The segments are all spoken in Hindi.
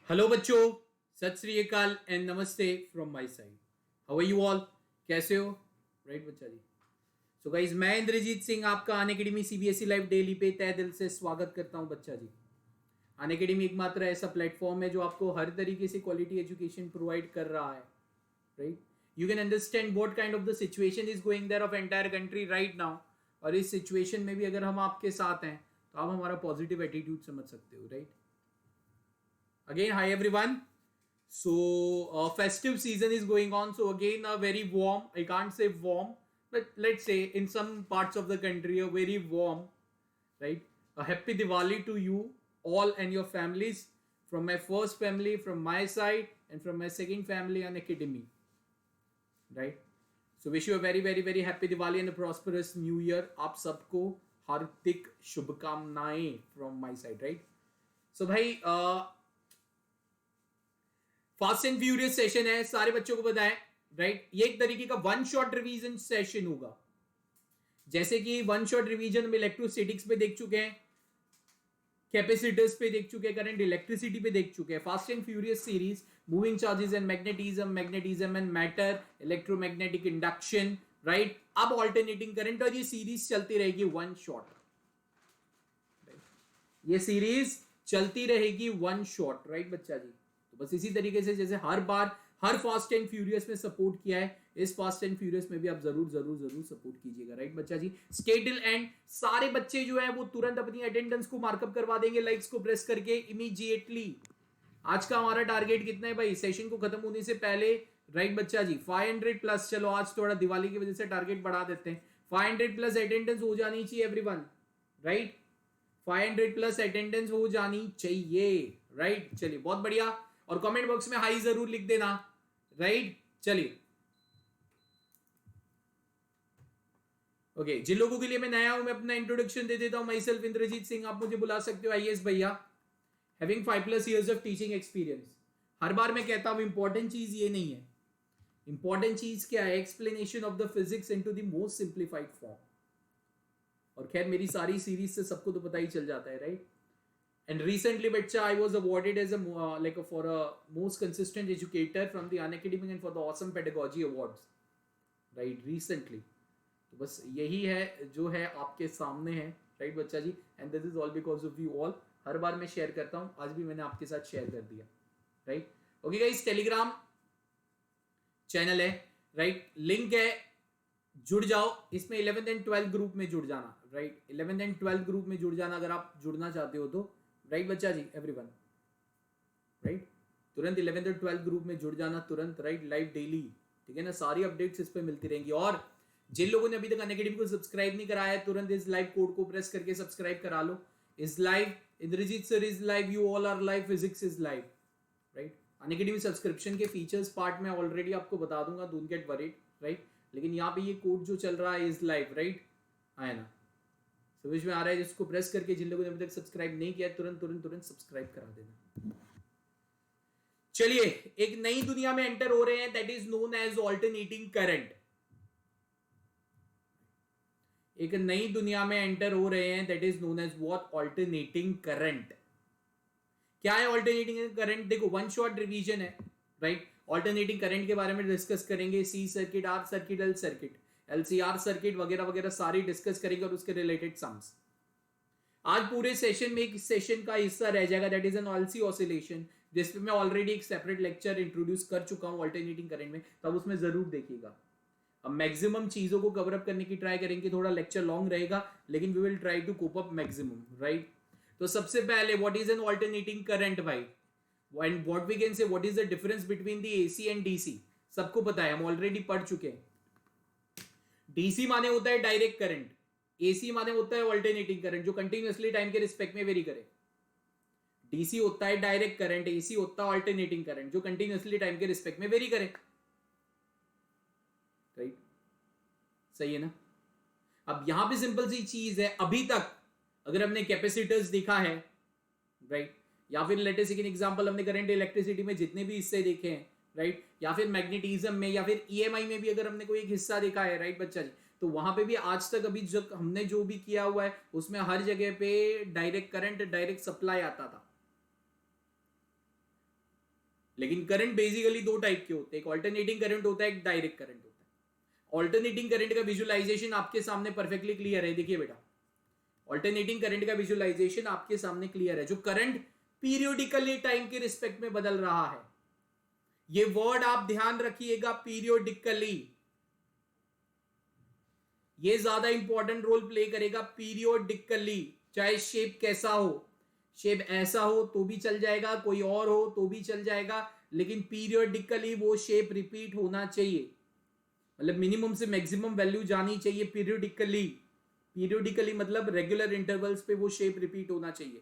हेलो बच्चों, सत Shri Akal and namaste from my side. How are you all? कैसे हो? राइट बच्चा जी। सो गाइस, मैं इंद्रजीत सिंह आपका अनअकैडमी सीबीएसई लाइव डेली पे तहे दिल से स्वागत करता हूं बच्चा जी। अनअकैडमी एकमात्र ऐसा प्लेटफॉर्म है जो आपको हर तरीके से क्वालिटी एजुकेशन प्रोवाइड कर रहा है। Right, you can understand what kind of the situation is going there of entire country right now. और इस सिचुएशन में भी अगर हम आपके साथ हैं तो आप हमारा पॉजिटिव एटीट्यूड समझ सकते हो। Right, again hi everyone. So festive season is going on, so again a very warm, I can't say warm, but let's say in some parts of the country a very warm, right, a happy Diwali to you all and your families, from my first family, from my side, and from my second family and academy. Right, so wish you a very very very happy Diwali and a prosperous new year. आप सबको हार्दिक शुभकामनाएं from my side. Right, so भाई फास्ट एंड फ्यूरियस सेशन है, सारे बच्चों को बताएं। राइट, ये एक तरीके का वन शॉट रिवीजन सेशन होगा। जैसे कि वन शॉट रिवीजन में इलेक्ट्रोस्टैटिक्स पे देख चुके हैं, कैपेसिटर्स पे देख चुके हैं, करंट इलेक्ट्रिसिटी पे देख चुके हैं। Fast and furious series moving charges and magnetism, magnetism and matter, electromagnetic induction. Right, अब ऑल्टरनेटिंग करंट, और ये सीरीज चलती रहेगी वन शॉट। ये सीरीज चलती रहेगी वन शॉट। राइट बच्चा जी, तो बस इसी तरीके से जैसे हर बार हर फास्ट एंड फ्यूरियस में सपोर्ट किया है, इस फास्ट एंड फ्यूरियस में भी आप जरूर जरूर जरूर सपोर्ट कीजिएगा। राइट बच्चा जी, स्टे टिल एंड। सारे बच्चे जो है वो तुरंत अपनी अटेंडेंस को मार्कअप करवा देंगे लाइक्स को प्रेस करके इमीडिएटली। आज का हमारा टारगेट कितना है भाई सेशन को खत्म होने से पहले? राइट बच्चा जी, 500 प्लस। चलो आज थोड़ा दिवाली की वजह से टारगेट बढ़ा देते हैं। 500 प्लस अटेंडेंस हो जानी चाहिए एवरीवन। राइट, 500 प्लस अटेंडेंस हो जानी चाहिए। राइट, चलिए बहुत बढ़िया। और कमेंट बॉक्स में हाई जरूर लिख देना। राइट, चलिए ओके। जिन लोगों के लिए मैं नया हूं, मैं अपना इंट्रोडक्शन दे देता हूं। माई सेल्फ इंद्रजीत सिंह, आप मुझे बुला सकते हो आईएएस भैया। Having 5+ years of teaching experience. हर बार मैं कहता हूं इंपॉर्टेंट चीज ये नहीं है, इंपॉर्टेंट चीज क्या है? Explanation of the physics into the most simplified form. और खैर मेरी सारी सीरीज से सबको तो पता ही चल जाता है। Right, and recently bacha I was awarded as a for a most consistent educator from the Unacademy and for the awesome pedagogy awards. Right, recently. तो बस यही है जो है आपके सामने है। राइट बच्चा जी, and this is all because of you all. हर बार मैं शेयर करता हूं, आज भी मैंने आपके साथ शेयर कर दिया। Right, okay guys, Telegram channel है। राइट, लिंक है, जुड़ जाओ इसमें। 11th एंड 12th ग्रुप में जुड़ जाना। Right, 11th and 12th group में जुड़ जाना अगर आप जुड़ना चाहते हो तो। राइट बच्चा जी, एवरीवन। राइट, तुरंत 11th और 12th ग्रुप में जुड़ जाना तुरंत। राइट, लाइव डेली, ठीक है ना, सारी अपडेट्स इस पे मिलती रहेंगी। और जिन लोगों ने अभी तक अनअकैडमी को सब्सक्राइब नहीं कराया है, तुरंत इस लाइव कोड को प्रेस करके सब्सक्राइब करा लो। Is live, Indrajeet sir is live, you all are live, physics is live. Right, Unacademy subscription के फीचर्स पार्ट में ऑलरेडी आपको बता दूंगा, डोंट गेट वरीड। राइट, लेकिन यहाँ पे ये कोड जो चल रहा है इज लाइव। राइट, आया ना, समझ में आ रहा है? जिसको प्रेस करके जिन लोगों ने अभी तक सब्सक्राइब नहीं किया तुरंत तुरंत तुरंत सब्सक्राइब करा देना। चलिए, एक नई दुनिया में एंटर हो रहे हैं, that is known as alternating current. एक नई दुनिया में एंटर हो रहे हैं, that is known as what? Alternating current. क्या है ऑल्टरनेटिंग करंट? देखो, वन शॉट रिवीजन है। राइट, ऑल्टरनेटिंग करंट के बारे में डिस्कस करेंगे। C circuit, R circuit, L circuit, LCR circuit वगैरह वगैरह सारी डिस्कस करेंगे और उसके रिलेटेड सम्स। आज पूरे सेशन में एक सेशन का हिस्सा रह जाएगा, that is an LC oscillation, जिसपे मैं ऑलरेडी एक सेपरेट लेक्चर इंट्रोड्यूस कर चुका हूं ऑल्टरनेटिंग करंट में, तब उसमें जरूर देखिएगा। अब मैक्सिमम चीजों को कवर अप करने की ट्राई करेंगे। थोड़ा लेक्चर लॉन्ग रहेगा लेकिन we will try to cope up maximum. Right, तो सबसे पहले what is an alternating current भाई, and what we can say what is the difference between the AC and DC. सबको पता है, हम ऑलरेडी पढ़ चुके हैं। डीसी माने होता है डायरेक्ट करंट, एसी माने होता है ऑल्टरनेटिंग करंट जो कंटिन्यूअसली टाइम के रिस्पेक्ट में वेरी करे। डीसी होता है डायरेक्ट करंट, एसी होता है ऑल्टरनेटिंग करंट जो कंटिन्यूअसली टाइम के रिस्पेक्ट में वेरी करे। राइट, सही है ना? अब यहां पे सिंपल सी चीज है, अभी तक अगर हमने कैपेसिटर्स देखा है, राइट, या फिर लेटेस्ट सेकंड एग्जांपल हमने करंट इलेक्ट्रिसिटी में जितने भी हिस्से देखे हैं, राइट, या फिर मैग्नेटिज्म में या फिर ईएमआई में भी अगर हमने कोई एक हिस्सा देखा है, राइट बच्चा जी, तो वहां पे भी आज तक अभी जो हमने जो भी किया हुआ है उसमें हर जगह पे डायरेक्ट करंट, डायरेक्ट सप्लाई आता था। लेकिन करंट बेसिकली दो टाइप के होते हैं, एक ऑल्टरनेटिंग करंट होता है, एक डायरेक्ट करंट होता है। ऑल्टरनेटिंग करंट का विजुअलाइजेशन आपके सामने परफेक्टली क्लियर है, देखिए बेटा, ऑल्टरनेटिंग करंट का विजुअलाइजेशन आपके सामने क्लियर है, जो करंट पीरियोडिकली टाइम के रिस्पेक्ट में बदल रहा है। ये वर्ड आप ध्यान रखिएगा, पीरियोडिकली, ये ज्यादा इंपॉर्टेंट रोल प्ले करेगा, पीरियोडिकली। चाहे शेप कैसा हो, शेप ऐसा हो तो भी चल जाएगा, कोई और हो तो भी चल जाएगा, लेकिन पीरियोडिकली वो शेप रिपीट होना चाहिए, मतलब मिनिमम से मैक्सिमम वैल्यू जानी चाहिए पीरियोडिकली। पीरियोडिकली मतलब रेगुलर इंटरवल्स पे वो शेप रिपीट होना चाहिए।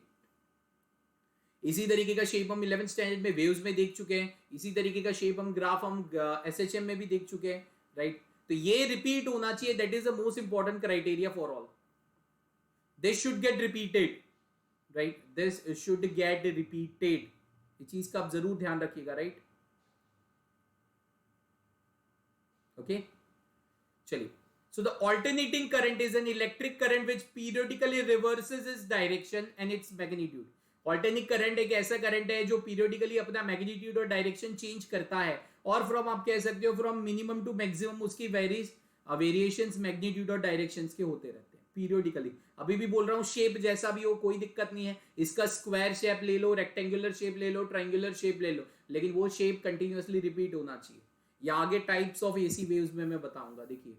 इसी तरीके का शेप हम 11th स्टैंडर्ड में वेव्स में देख चुके हैं, इसी तरीके का शेप हम ग्राफ हम एसएचएम में भी देख चुके हैं, राइट। तो ये रिपीट होना चाहिए, that is the most important criteria for all. This should get repeated, right, this should get repeated, इस चीज का आप जरूर ध्यान रखिएगा, राइट। ओके, चलिए। So the alternating current is an electric current which periodically reverses its direction and its magnitude. Alternating current एक ऐसा करंट है जो पीरियोडिकली अपना मैग्नीट्यूड और डायरेक्शन चेंज करता है, और फ्रॉम आप कह सकते हो फ्रॉम मिनिमम टू मैक्सिमम उसकी वेरिएशंस मैग्नीट्यूड और डायरेक्शंस के होते रहते हैं पीरियोडिकली। अभी भी बोल रहा हूँ, शेप जैसा भी हो कोई दिक्कत नहीं है, इसका स्क्वायर शेप ले लो, रेक्टेंगुलर शेप ले लो, ट्राइंगुलर शेप ले लो, लेकिन वो शेप कंटिन्यूअसली रिपीट होना चाहिए। या आगे टाइप्स ऑफ एसी वेव्स में मैं बताऊंगा, देखिए।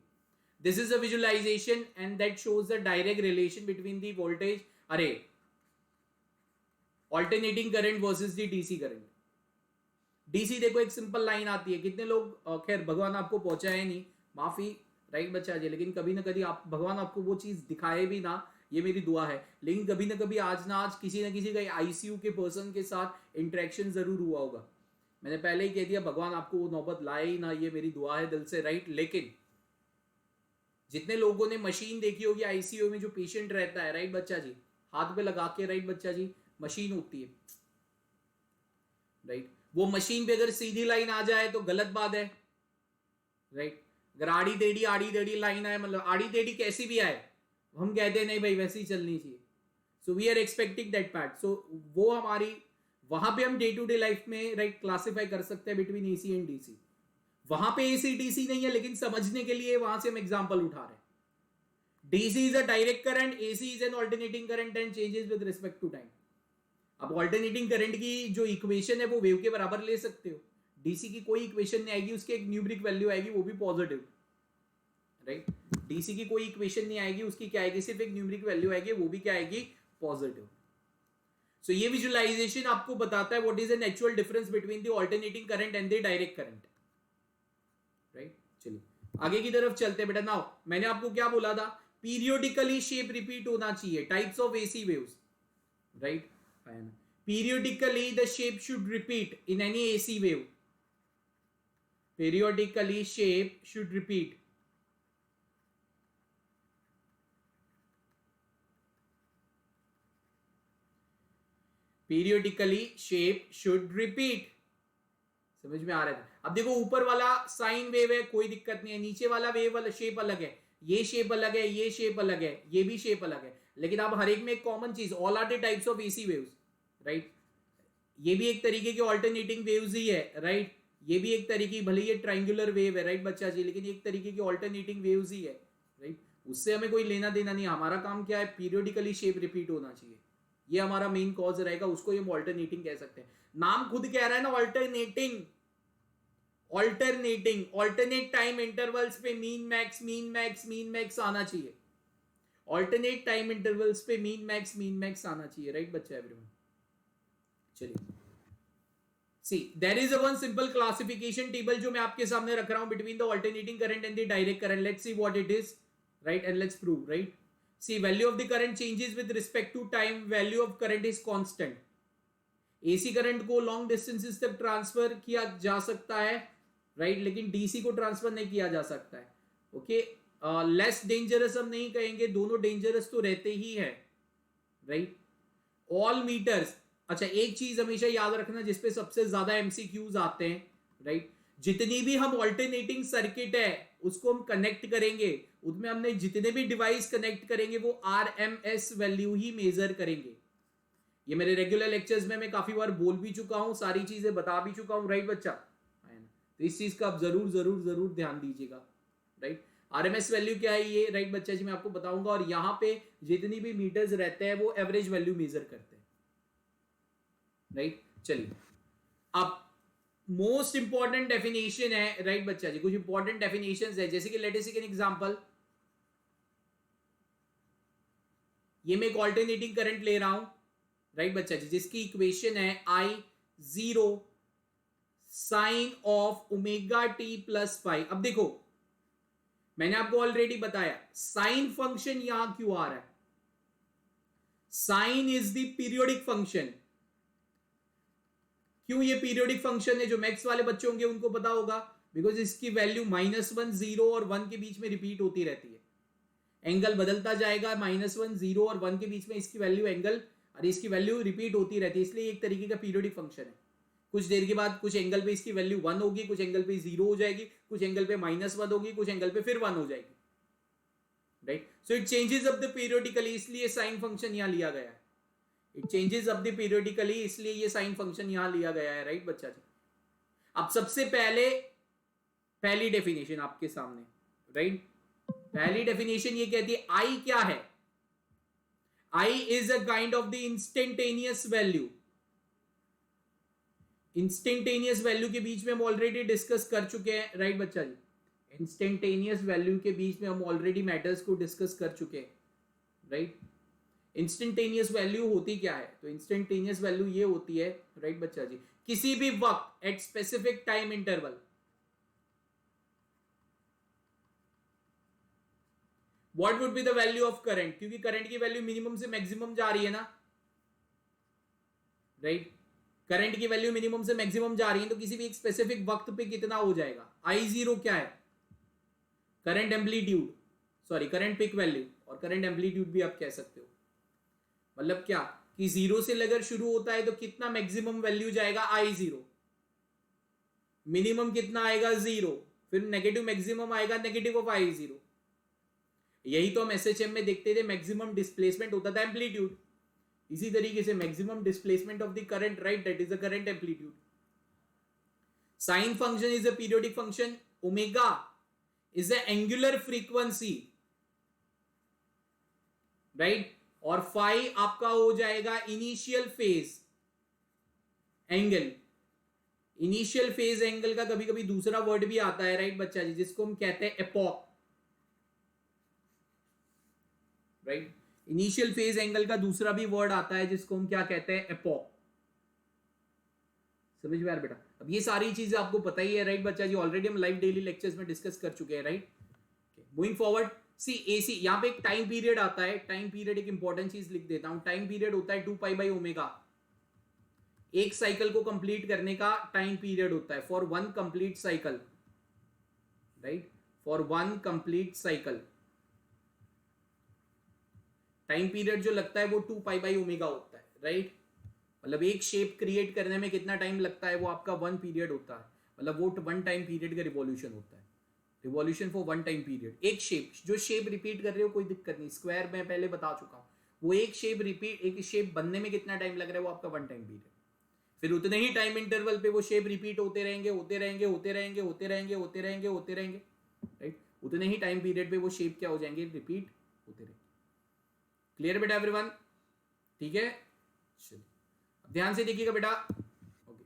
This is a visualization and that shows the direct relation between the voltage, अरे alternating current versus the DC current। DC देखो एक सिंपल लाइन आती है, कितने लोग, खैर भगवान आपको पहुंचाए नहीं, माफी, राइट बच्चा जी, लेकिन कभी ना कभी आप, भगवान आपको वो चीज दिखाए भी ना, ये मेरी दुआ है, लेकिन कभी ना कभी आज ना आज किसी ना किसी का आईसीयू के पर्सन के साथ इंटरेक्शन जरूर हुआ होगा। मैंने पहले ही कह दिया, भगवान आपको वो नौबत लाए ही ना, ये मेरी दुआ है दिल से, राइट। लेकिन जितने लोगों ने मशीन देखी होगी आईसीयू में, जो पेशेंट रहता है, राइट बच्चा जी, हाथ पे लगा के, राइट बच्चा जी, मशीन होती है, राइट, वो मशीन पे अगर सीधी लाइन आ जाए तो गलत बात है, राइट। अगर आड़ी टेढ़ी लाइन आए, मतलब आड़ी टेढ़ी कैसी भी आए, हम कहते हैं नहीं भाई वैसे ही चलनी चाहिए। So we are expecting that part. So वो हमारी, वहां पे हम डे टू डे लाइफ में, राइट, क्लासिफाई कर सकते हैं बिटवीन एसी एंड डीसी। वहां पे एसी डीसी नहीं है, लेकिन समझने के लिए वहां से हम एग्जांपल उठा रहे हैं। DC is a direct current, AC is an alternating current and changes with respect to time. अब ऑल्टरनेटिंग करंट की जो इक्वेशन है वो वेव के बराबर ले सकते हो, डीसी की कोई इक्वेशन नहीं आएगी, उसकी एक न्यूमेरिक वैल्यू आएगी, वो भी पॉजिटिव, राइट। डीसी की कोई इक्वेशन नहीं आएगी, उसकी क्या आएगी, सिर्फ एक न्यूमेरिक वैल्यू आएगी, वो भी क्या आएगी, पॉजिटिव। सो ये विजुअलाइजेशन आपको बताता है what is an actual difference between the alternating current and the direct current, right. चलिए आगे की तरफ चलते हैं बेटा। नाउ मैंने आपको क्या बोला था, पीरियोडिकली शेप रिपीट होना चाहिए, types of AC waves, right. Periodically the shape should repeat in any AC wave, periodically shape should repeat, periodically shape should repeat. समझ में आ रहा है? अब देखो ऊपर वाला साइन वेव है, कोई दिक्कत नहीं है, नीचे वाला वेव वाला शेप अलग है, ये शेप अलग है, ये शेप अलग है, ये भी शेप अलग है, लेकिन अब हर एक में एक कॉमन चीज, all are the types of AC waves, right. ये भी एक तरीके की ऑल्टरनेटिंग वेव्स ही है, राइट। ये भी एक तरीके, भले ये ट्राइंगुलर वेव है, राइट बच्चा जी, लेकिन एक तरीके की ऑल्टरनेटिंग वेव्स ही है, राइट। उससे हमें कोई लेना देना नहीं, हमारा काम क्या है, पीरियोडिकली शेप रिपीट होना चाहिए, ये हमारा मेन कॉज रहेगा, उसको हम ऑल्टरनेटिंग कह सकते हैं। नाम खुद कह रहा है ना, alternating, alternating, alternate time intervals पे मीन मैक्स आना चाहिए, ऑल्टरनेट टाइम इंटरवल्स पे मीन मैक्स आना चाहिए, राइट बच्चा एवरीवन। चलिए see there is a one simple classification table जो मैं आपके सामने रख रहा हूं between the alternating current and the direct current. Let's see what it is, right, and let's prove, right. See value of the current changes with respect to time, value of current is constant. AC current को लॉन्ग डिस्टेंसेस तक ट्रांसफर किया जा सकता है, राइट, लेकिन डीसी को ट्रांसफर नहीं किया जा सकता है, ओके। लेस डेंजरस हम नहीं कहेंगे, दोनों डेंजरस तो रहते ही है, राइट। ऑल मीटर्स, अच्छा एक चीज हमेशा याद रखना जिसपे सबसे ज्यादा एमसीक्यूज आते हैं, राइट, जितनी भी हम ऑल्टरनेटिंग सर्किट है उसको हम कनेक्ट करेंगे, उसमें हमने जितने भी डिवाइस कनेक्ट करेंगे वो आरएमएस वैल्यू ही मेजर करेंगे। ये मेरे रेगुलर लेक्चर्स में मैं काफी बार बोल भी चुका हूं, सारी चीजें बता भी चुका हूं, राइट बच्चा? तो इस चीज का आप जरूर जरूर जरूर ध्यान दीजिएगा, राइट? आरएमएस वैल्यू क्या है ये, राइट बच्चा जी, मैं आपको बताऊंगा। और यहाँ पे जितनी भी मीटर्स रहते हैं वो एवरेज वैल्यू मेजर करते हैं, राइट? चलिए, अब मोस्ट इंपॉर्टेंट डेफिनेशन है, राइट बच्चा जी, कुछ इंपॉर्टेंट डेफिनेशंस है, जैसे कि let us take an example. ये मैं एक ऑल्टरनेटिंग करंट ले रहा हूं, राइट बच्चा जी, जिसकी इक्वेशन है I0 sine of omega t plus five. अब देखो, मैंने आपको ऑलरेडी बताया साइन फंक्शन यहां क्यों आ रहा है। Sine is the periodic function. क्यों ये पीरियोडिक फंक्शन है? जो मैथ्स वाले बच्चे होंगे उनको पता होगा, बिकॉज इसकी वैल्यू -1, 0 और 1 के बीच में रिपीट होती रहती है। एंगल बदलता जाएगा, -1, 0 और 1 के बीच में इसकी वैल्यू एंगल, और इसकी वैल्यू रिपीट होती रहती है, इसलिए एक तरीके का पीरियोडिक फंक्शन है। कुछ देर के बाद कुछ एंगल पे इसकी वैल्यू 1 होगी, कुछ एंगल पे 0 हो जाएगी, कुछ एंगल पे -1 होगी, कुछ एंगल पे फिर 1 हो जाएगी, right? So it changes up the periodically, इसलिए साइन फंक्शन यहां लिया गया है। It changes up the periodically, इसलिए ये साइन फंक्शन यहां लिया गया है, राइट बच्चा जी? अब सबसे पहले पहली डेफिनेशन आपके सामने, राइट? पहली डेफिनेशन ये कहती है आई क्या है? I is a kind of the instantaneous value. Instantaneous value के बीच में हम ऑलरेडी डिस्कस कर चुके हैं, राइट बच्चा जी? इंस्टेंटेनियस वैल्यू के बीच में हम ऑलरेडी मैटर्स को डिस्कस कर चुके हैं, राइट? इंस्टेंटेनियस वैल्यू होती क्या है? तो इंस्टेंटेनियस वैल्यू ये होती है, राइट बच्चा जी, किसी भी वक्त at specific time interval, what would be the value of current? क्योंकि करंट की वैल्यू मिनिमम से मैक्सिमम जा रही है ना, राइट? करंट की वैल्यू मिनिमम से मैक्सिमम जा रही है, तो किसी भी एक स्पेसिफिक वक्त पे कितना हो जाएगा? I0 क्या है? Current amplitude, sorry current peak value, और करंट एम्पलीट्यूड भी आप कह सकते हो। मतलब क्या कि 0 से लेकर शुरू होता है तो कितना मैक्सिमम वैल्यू जाएगा? I0। मिनिमम कितना आएगा? 0। फिर नेगेटिव मैक्सिमम आएगा नेगेटिव ऑफ I0। यही तो हम SHM में देखते थे, मैक्सिमम डिस्प्लेसमेंट होता था एम्पलीट्यूड। इसी तरीके से maximum displacement of the current, right, that is the current amplitude. Sine function is a periodic function, omega is a angular frequency, right? और फाई आपका हो जाएगा initial phase angle. Initial phase angle का कभी कभी दूसरा वर्ड भी आता है, राइट बच्चा जी, जिसको हम कहते हैं epoch, right? Initial phase angle का दूसरा भी वर्ड आता है जिसको हम क्या कहते हैं? एपॉक। समझ में आ रहा बेटा? अब ये सारी चीजें आपको पता ही है, राइट बच्चा जी? ऑलरेडी हम लाइव डेली लेक्चर्स में डिस्कस कर चुके हैं, राइट? मूविंग फॉरवर्ड, सी एसी, यहां पे एक टाइम पीरियड आता है। टाइम पीरियड एक इंपॉर्टेंट चीज लिख देता हूं। टाइम पीरियड होता है 2π/ω। एक साइकिल को कंप्लीट करने का टाइम पीरियड होता है for one complete cycle, right? For one complete cycle time period जो लगता है वो 2π/ω होता है, राइट? मतलब एक शेप क्रिएट करने में कितना टाइम लगता है, वो आपका 1 पीरियड होता है। मतलब वो 1 टाइम पीरियड का रिवॉल्यूशन होता है। Revolution for 1 time period. एक शेप, जो शेप रिपीट कर रहे हो कोई दिक्कत नहीं, स्क्वायर में पहले बता चुका हूं, वो एक शेप रिपीट, एक शेप बनने में कितना टाइम लग रहा है, वो आपका 1 टाइम पीरियड। फिर उतने ही टाइम इंटरवल पे वो शेप रिपीट होते रहेंगे, होते रहेंगे, होते रहेंगे, होते रहेंगे, होते रहेंगे, होते रहेंगे, राइट? उतने ही टाइम पीरियड पे वो शेप क्या हो जाएंगे? रिपीट होते रहेंगे। क्लियर बेटा एवरीवन? ठीक है, चलिए ध्यान से देखिएगा बेटा। ओके,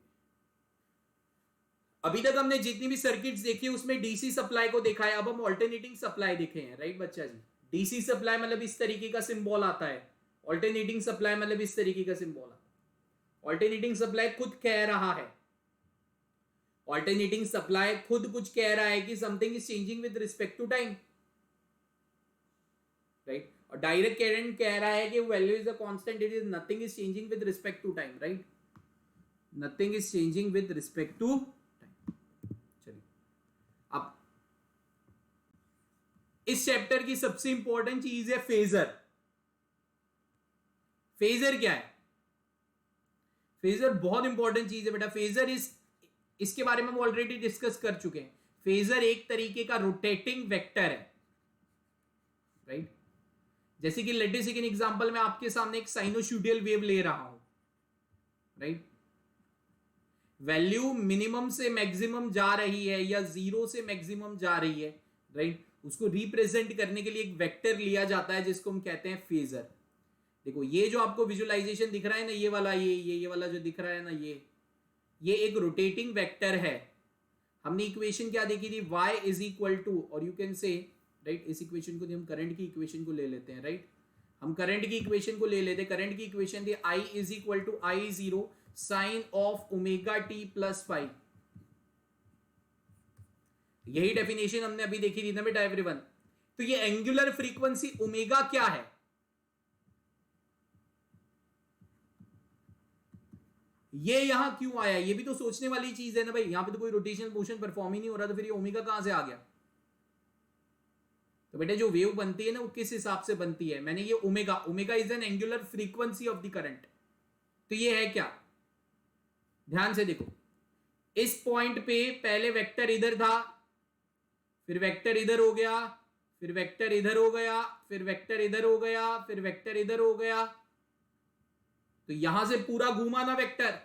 अभी तक हमने जितनी भी सर्किट्स देखी उसमें डीसी सप्लाई को देखा है। अब हम ऑल्टरनेटिंग सप्लाई देखे हैं, राइट बच्चा जी? डीसी सप्लाई मतलब इस तरीके का सिंबल आता है, ऑल्टरनेटिंग सप्लाई मतलब इस तरीके का सिंबल आता है। ऑल्टरनेटिंग सप्लाई खुद कह रहा है, ऑल्टरनेटिंग सप्लाई खुद कुछ कह रहा है कि something is changing with respect to time, right? और डायरेक्ट करंट कह रहा है कि value is a constant, it is nothing is changing with respect to time, right? Nothing is changing with respect to time. चलिए, अब इस चैप्टर की सबसे इंपॉर्टेंट चीज है फेजर। फेजर क्या है? फेजर बहुत इंपॉर्टेंट चीज है बेटा। फेजर इज, इसके बारे में हम ऑलरेडी डिस्कस कर चुके हैं। फेजर एक तरीके का रोटेटिंग वेक्टर है, राइट? जैसे कि let us take an example, मैं आपके सामने एक साइनोसॉइडल वेव ले रहा हूं, राइट। वैल्यू मिनिमम से मैक्सिमम जा रही है या जीरो से मैक्सिमम जा रही है, राइट, उसको रिप्रेजेंट करने के लिए एक वेक्टर लिया जाता है जिसको हम कहते हैं फेजर। देखो ये जो आपको विजुअलाइजेशन दिख रहा है ना, ये वाला, ये वाला जो दिख रहा है ना, ये एक रोटेटिंग वेक्टर है। हमने इक्वेशन क्या देखी थी, y इज इक्वल टू, और यू कैन से, राइट, इस इक्वेशन को हम करंट की इक्वेशन को ले लेते हैं, राइट, हम करंट की इक्वेशन को ले लेते हैं। करंट की इक्वेशन थी I is equal to I0 sine of omega t plus five. यही डेफिनेशन हमने अभी देखी थी ना बेटा एवरीवन। तो ये एंगुलर फ्रीक्वेंसी ओमेगा क्या है, ये यहां क्यों आया, ये भी तो सोचने वाली चीज है ना भाई। यहां पे तो कोई रोटेशनल मोशन परफॉर्म ही नहीं हो रहा, तो फिर ये ओमेगा कहां से आ गया। तो बेटा जो वेव बनती है ना वो किस हिसाब से बनती है, मैंने ये omega is an angular frequency of the current. तो ये है क्या, ध्यान से देखो, इस पॉइंट पे पहले वेक्टर इधर था, फिर वेक्टर इधर हो गया, फिर वेक्टर इधर हो गया, फिर वेक्टर इधर हो गया, फिर वेक्टर इधर हो गया। तो यहां से पूरा घूमा ना वेक्टर।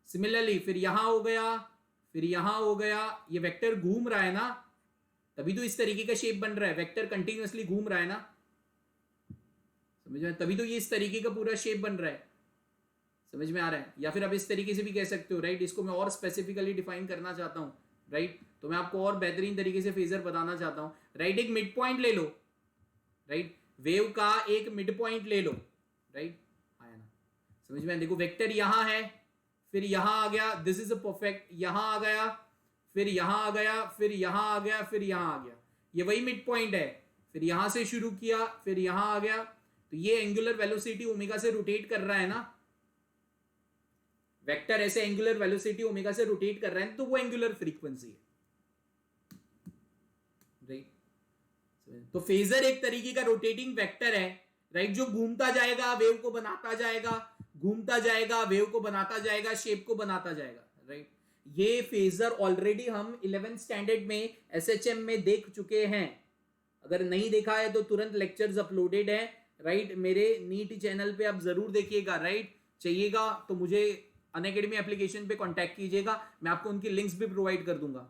सिमिलरली फिर यहां हो गया, फिर यहां हो गया, ये वेक्टर घूम रहा है ना, तभी तो इस तरीके का शेप बन रहा है। वेक्टर कंटिन्यूअसली घूम रहा है ना, समझ में, तभी तो ये इस तरीके का पूरा शेप बन रहा है। समझ में आ रहा है। या फिर आप इस तरीके से भी कह सकते हो, राइट, इसको मैं और स्पेसिफिकली डिफाइन करना चाहता हूं, राइट, तो मैं आपको और बेहतरीन तरीके से फेजर बताना चाहता हूं, राइट। एक मिड पॉइंट ले लो, राइट, वेव का एक मिड पॉइंट ले लो, राइट, आया ना, समझ में। देखो वेक्टर यहां है, फिर यहां आ गया, दिस इज अ परफेक्ट, यहां आ गया, फिर यहां आ गया, फिर यहां आ गया, फिर यहां आ गया, ये वही मिड पॉइंट है। फिर यहां से शुरू किया, फिर यहां आ गया, तो ये एंगुलर वेलोसिटी ओमेगा से रोटेट कर रहा है ना, वेक्टर ऐसे एंगुलर वेलोसिटी ओमेगा से रोटेट कर रहा है, तो वो एंगुलर फ्रीक्वेंसी है, राइट। तो फेजर एक तरीके का रोटेटिंग वेक्टर है, राइट, जो घूमता जाएगा, वेव को बनाता जाएगा, घूमता जाएगा, वेव को बनाता जाएगा, शेप को बनाता जाएगा, राइट। ये फेजर ऑलरेडी हम 11th स्टैंडर्ड में एसएचएम में देख चुके हैं। अगर नहीं देखा है तो तुरंत लेक्चर्स अपलोडेड है, राइट, मेरे नीट चैनल पे आप जरूर देखिएगा, राइट। चाहिएगा तो मुझे अनअकैडमी एप्लीकेशन पे कांटेक्ट कीजिएगा, मैं आपको उनकी लिंक्स भी प्रोवाइड कर दूंगा।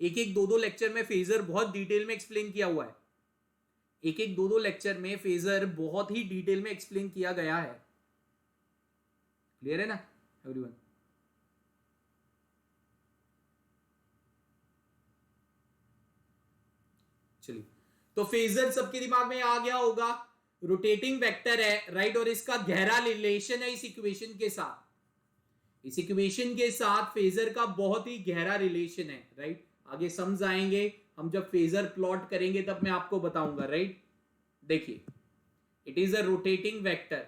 एक एक दो लेक्चर में फेजर बहुत डिटेल में एक्सप्लेन किया हुआ है, एक एक दो लेक्चर में फेजर बहुत ही डिटेल में एक्सप्लेन किया गया है। क्लियर है ना एवरीवन। चलिए, तो फेजर सबके दिमाग में आ गया होगा, रोटेटिंग वेक्टर है, राइट, और इसका गहरा रिलेशन है इस इक्वेशन के साथ। इस इक्वेशन के साथ फेजर का बहुत ही गहरा रिलेशन है, राइट। आगे समझ आएंगे, हम जब फेजर प्लॉट करेंगे तब मैं आपको बताऊंगा, राइट। देखिए, it is a rotating vector,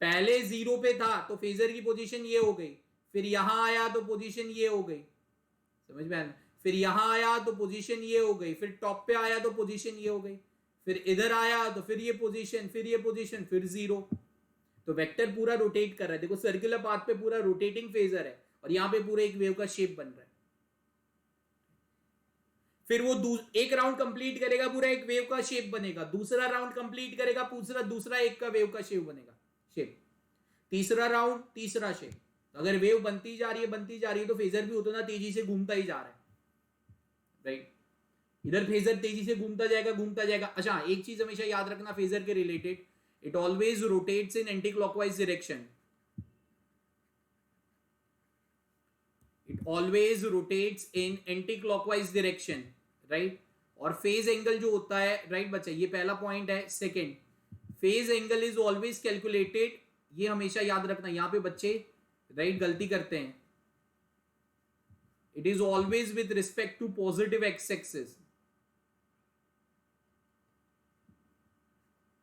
पहले जीरो पे था तो फेजर की पोजीशन ये हो गई, फिर यहां आया तो पोजीशन ये हो गई, समझ में आया, फिर यहां आया तो पोजीशन ये हो गई, फिर टॉप पे आया तो पोजीशन ये हो गई, फिर इधर आया तो फिर ये पोजीशन, फिर ये पोजीशन, फिर जीरो। तो वेक्टर पूरा रोटेट कर रहा है। देखो सर्कुलर पाथ पे पूरा रोटेटिंग फेजर है, और यहां पे पूरे एक वेव का शेप बन रहा है। फिर वो एक राउंड कंप्लीट करेगा, पूरा एक वेव का शेप बनेगा, दूसरा राउंड कंप्लीट करेगा, दूसरा एक का वेव का शेप बनेगा, शेप, तीसरा राउंड, तीसरा शेप। अगर वेव बनती जा रही है तो फेजर भी उतना तेजी से घूमता ही जा रहा है, राइट। इधर फेजर तेजी से घूमता जाएगा। अच्छा, एक चीज हमेशा याद रखना फेजर के related, it always rotates in anti clockwise direction, it always rotates in anti clockwise direction, right. और फेज एंगल जो होता है, राइट बच्चा, ये पहला पॉइंट है। Second, phase angle is always calculated, ये हमेशा याद रखना, यहां पे बच्चे राइट गलती करते हैं। It is always with respect to positive x axis,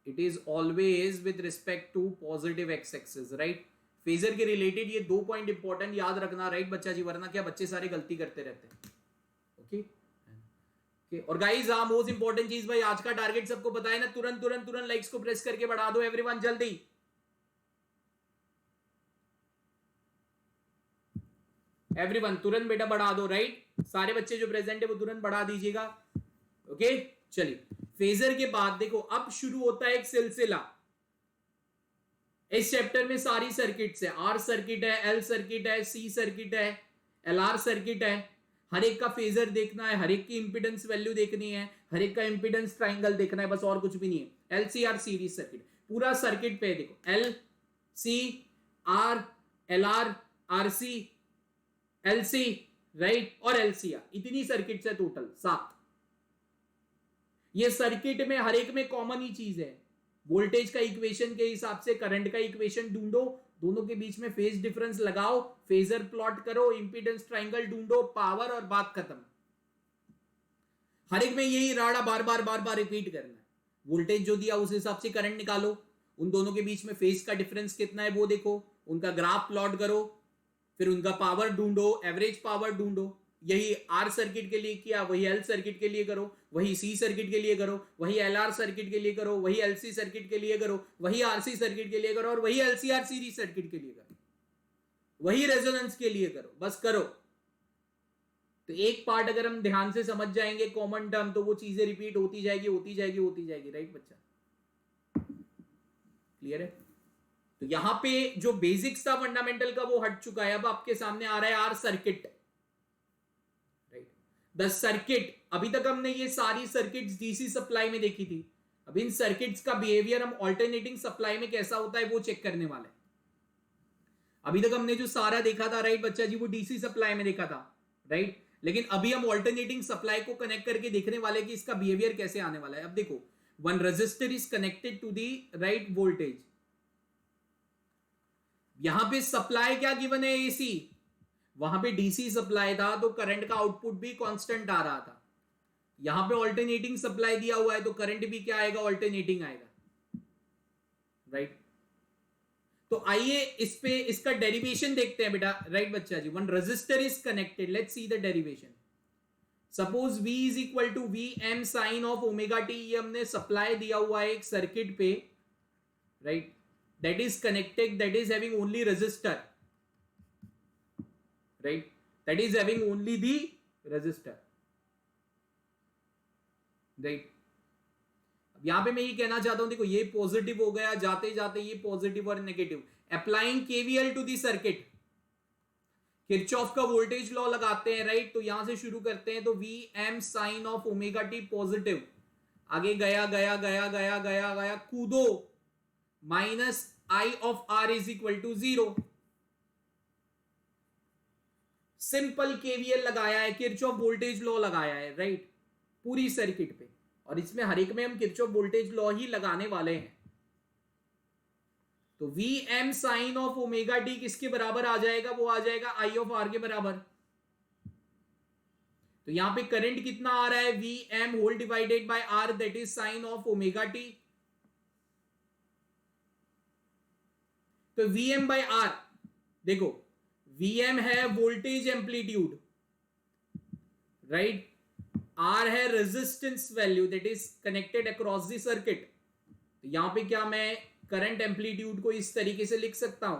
it is always with respect to positive x axis, right. Phasor के रिलेटेड ये दो पॉइंट इंपॉर्टेंट याद रखना, राइट बच्चा जी, वरना क्या बच्चे सारे गलती करते रहते हैं। Okay okay. और गाइस, हाँ, मोस्ट इंपॉर्टेंट चीज भाई, आज का टारगेट सबको पता है ना, तुरंत तुरंत तुरंत लाइक्स को प्रेस करके बढ़ा दो एवरीवन, जल्दी। एवरीवन तुरंत बेटा बढ़ा दो, राइट, सारे बच्चे जो प्रेजेंट है वो तुरंत बढ़ा दीजिएगा। ओके, चलिए, फेजर के बाद देखो अब शुरू होता है एक सिलसिला, इस चैप्टर में सारी सर्किट्स है, आर सर्किट है, एल सर्किट है, सी सर्किट है, एलआर सर्किट है। हर एक का फेजर देखना है, हर एक की इंपीडेंस वैल्यू देखनी है, हर एक का इंपीडेंस ट्राइंगल देखना है, बस और कुछ भी नहीं है। एलसीआर सीरीज सर्किट पूरा सर्किट पे देखो, L C R L R R C L C right और एलसीआर, इतनी सर्किट्स है टोटल 7। ये सर्किट में हर एक में कॉमन ही चीज है, वोल्टेज का इक्वेशन के हिसाब से करंट का इक्वेशन ढूंढो, दोनों के बीच में फेज डिफरेंस लगाओ, फेजर प्लॉट करो, इंपीडेंस ट्राइंगल ढूंढो, पावर, और बात खत्म। हर एक में यही राड़ा बार बार रिपीट करना है। वोल्टेज जो दिया उस हिसाब से करंट निकालो, उन दोनों के बीच में फेज का डिफरेंस कितना है वो देखो, उनका ग्राफ प्लॉट करो, फिर उनका पावर ढूंढो, एवरेज पावर ढूंढो। यही आर सर्किट के लिए किया, वही एल सर्किट के लिए करो, वही सी सर्किट के लिए करो, वही एल आर सर्किट के लिए करो, वही एल सी सर्किट के लिए करो, वही आरसी सर्किट के लिए करो, और वही एलसीआर सीरीज सर्किट के लिए करो, वही रेजोनेंस के लिए करो, बस करो। तो एक पार्ट अगर हम ध्यान से समझ जाएंगे कॉमन टर्म, तो वो चीजें रिपीट होती जाएगी होती जाएगी होती जाएगी, राइट बच्चा? क्लियर है? तो यहां पे जो बेसिक्स था फंडामेंटल का वो हट चुका है, अब आपके सामने आ रहा है R circuit, right? The circuit, अभी तक हमने ये सारी सर्किट्स डीसी सप्लाई में देखी थी, अब इन सर्किट्स का बिहेवियर हम ऑल्टरनेटिंग सप्लाई में कैसा होता है वो चेक करने वाले हैं। अभी तक हमने जो सारा देखा था, राइट बच्चा जी, वो डीसी सप्लाई में देखा था, राइट? लेकिन अभी हम ऑल्टरनेटिंग सप्लाई को कनेक्ट करके देखने वाले कि इसका बिहेवियर कैसे आने वाला है। अब देखो, one resistor is connected to the right voltage, यहां पे सप्लाई क्या गिवन है, एसी, वहां पे डीसी सप्लाई था तो करंट का आउटपुट भी कांस्टेंट आ रहा था। यहां पे ऑल्टरनेटिंग सप्लाई दिया हुआ है तो करंट भी क्या आएगा, ऑल्टरनेटिंग आएगा, राइट? तो आइए इस पे इसका डेरिवेशन देखते हैं बेटा, राइट बच्चा जी। One resistor is connected, let's see the derivation. Suppose V is equal to V M sine of omega T, ये हमने सप्लाई दिया हुआ है एक सर्किट पे, right? That is connected, that is having only resistor, right? That is having only the resistor, right? यहां पे मैं ये कहना चाहता हूं, देखो ये पॉजिटिव हो गया, जाते जाते ये पॉजिटिव और negative. Applying KVL to the circuit, Kirchhoff का वोल्टेज लॉ लगाते हैं, राइट? तो यहां से शुरू करते हैं, तो V M sine of omega t positive, आगे गया गया गया गया गया गया, कूदो, minus I of R is equal to 0। Simple KVL लगाया है, किरचॉफ वोल्टेज लॉ लगाया है, राइट? पूरी सर्किट पे, और इसमें हर एक में हम किरचॉफ वोल्टेज लॉ ही लगाने वाले हैं। तो V M sine of omega t किसके बराबर आ जाएगा, वो आ जाएगा आई ऑफ आर के बराबर। तो यहां पे करंट कितना आ रहा है, V M whole divided by R, that is sine of omega T. तो वी एम बाय आर, देखो वी एम है वोल्टेज एम्पलीट्यूड, राइट? आर है resistance value that is connected across the circuit. तो यहां पे क्या मैं करंट एम्पलीट्यूड को इस तरीके से लिख सकता हूं,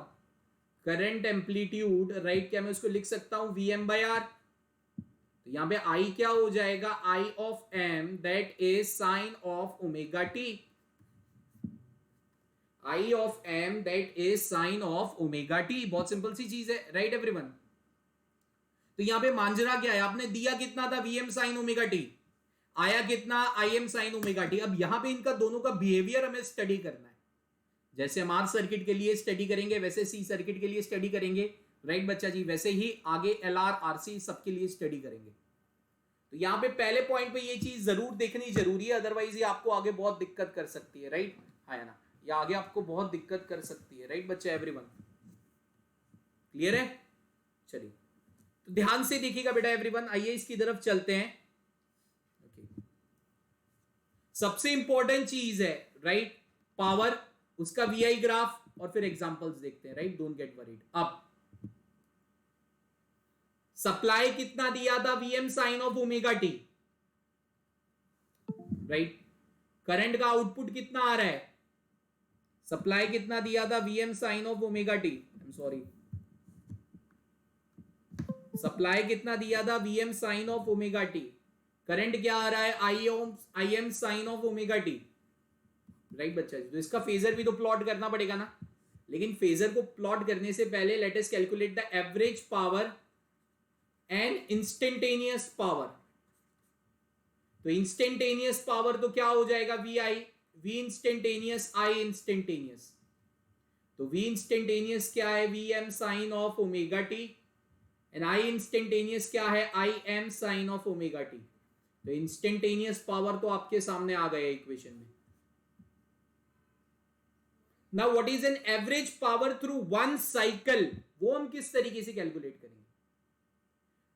करंट एम्पलीट्यूड, राइट? क्या मैं उसको लिख सकता हूं वी एम बाय आर। तो यहां पे आई क्या हो जाएगा, I of M that is sine of omega T, I of M that is sine of omega T. बहुत सिंपल सी चीज है, राइट एवरीवन? तो यहां पे मांजरा क्या है, आपने दिया कितना था, V M sine omega t, आया कितना, I M sine omega t. अब यहां पे इनका दोनों का बिहेवियर हमें स्टडी करना है, जैसे हम आर सर्किट के लिए स्टडी करेंगे वैसे सी सर्किट के लिए स्टडी करेंगे, राइट बच्चा जी? वैसे ही आगे एल आर आर सी सबके लिए स्टडी करेंगे। तो यहां पे पहले पॉइंट पे ये चीज जरूर देखनी जरूरी है, अदरवाइज ये आपको आगे बहुत दिक्कत कर सकती है, राइट? है ना, या आगे आपको बहुत दिक्कत कर सकती है, राइट बच्चा? एवरीवन क्लियर है? चलिए तो ध्यान से देखिएगा बेटा एवरीवन, आइए इसकी तरफ चलते हैं। सबसे इंपॉर्टेंट चीज है, राइट? पावर, उसका वीआई ग्राफ, और फिर एग्जांपल्स देखते हैं, राइट? Don't get worried. अब सप्लाई कितना दिया था, VM sine of omega T, right? Current का आउटपुट कितना आ रहा है, सप्लाई कितना दिया था, VM sine of omega T, I am sorry, supply कितना दिया था, VM sine of omega T. Current क्या आ रहा है, I M sine of omega T, right बच्चा? तो इसका फेजर भी तो प्लॉट करना पड़ेगा ना। लेकिन फेजर को प्लॉट करने से पहले let us calculate the average power and instantaneous power. तो इंस्टेंटेनियस पावर तो क्या हो जाएगा, V I, V instantaneous I instantaneous. तो वी इंस्टेंटेनियस क्या है, V M sine of omega t, and I instantaneous क्या है, I M sine of omega T. तो इंस्टेंटेनियस पावर तो आपके सामने आ गया इक्वेशन में। Now what is an average power through one cycle, वो हम किस तरीके से कैलकुलेट करेंगे,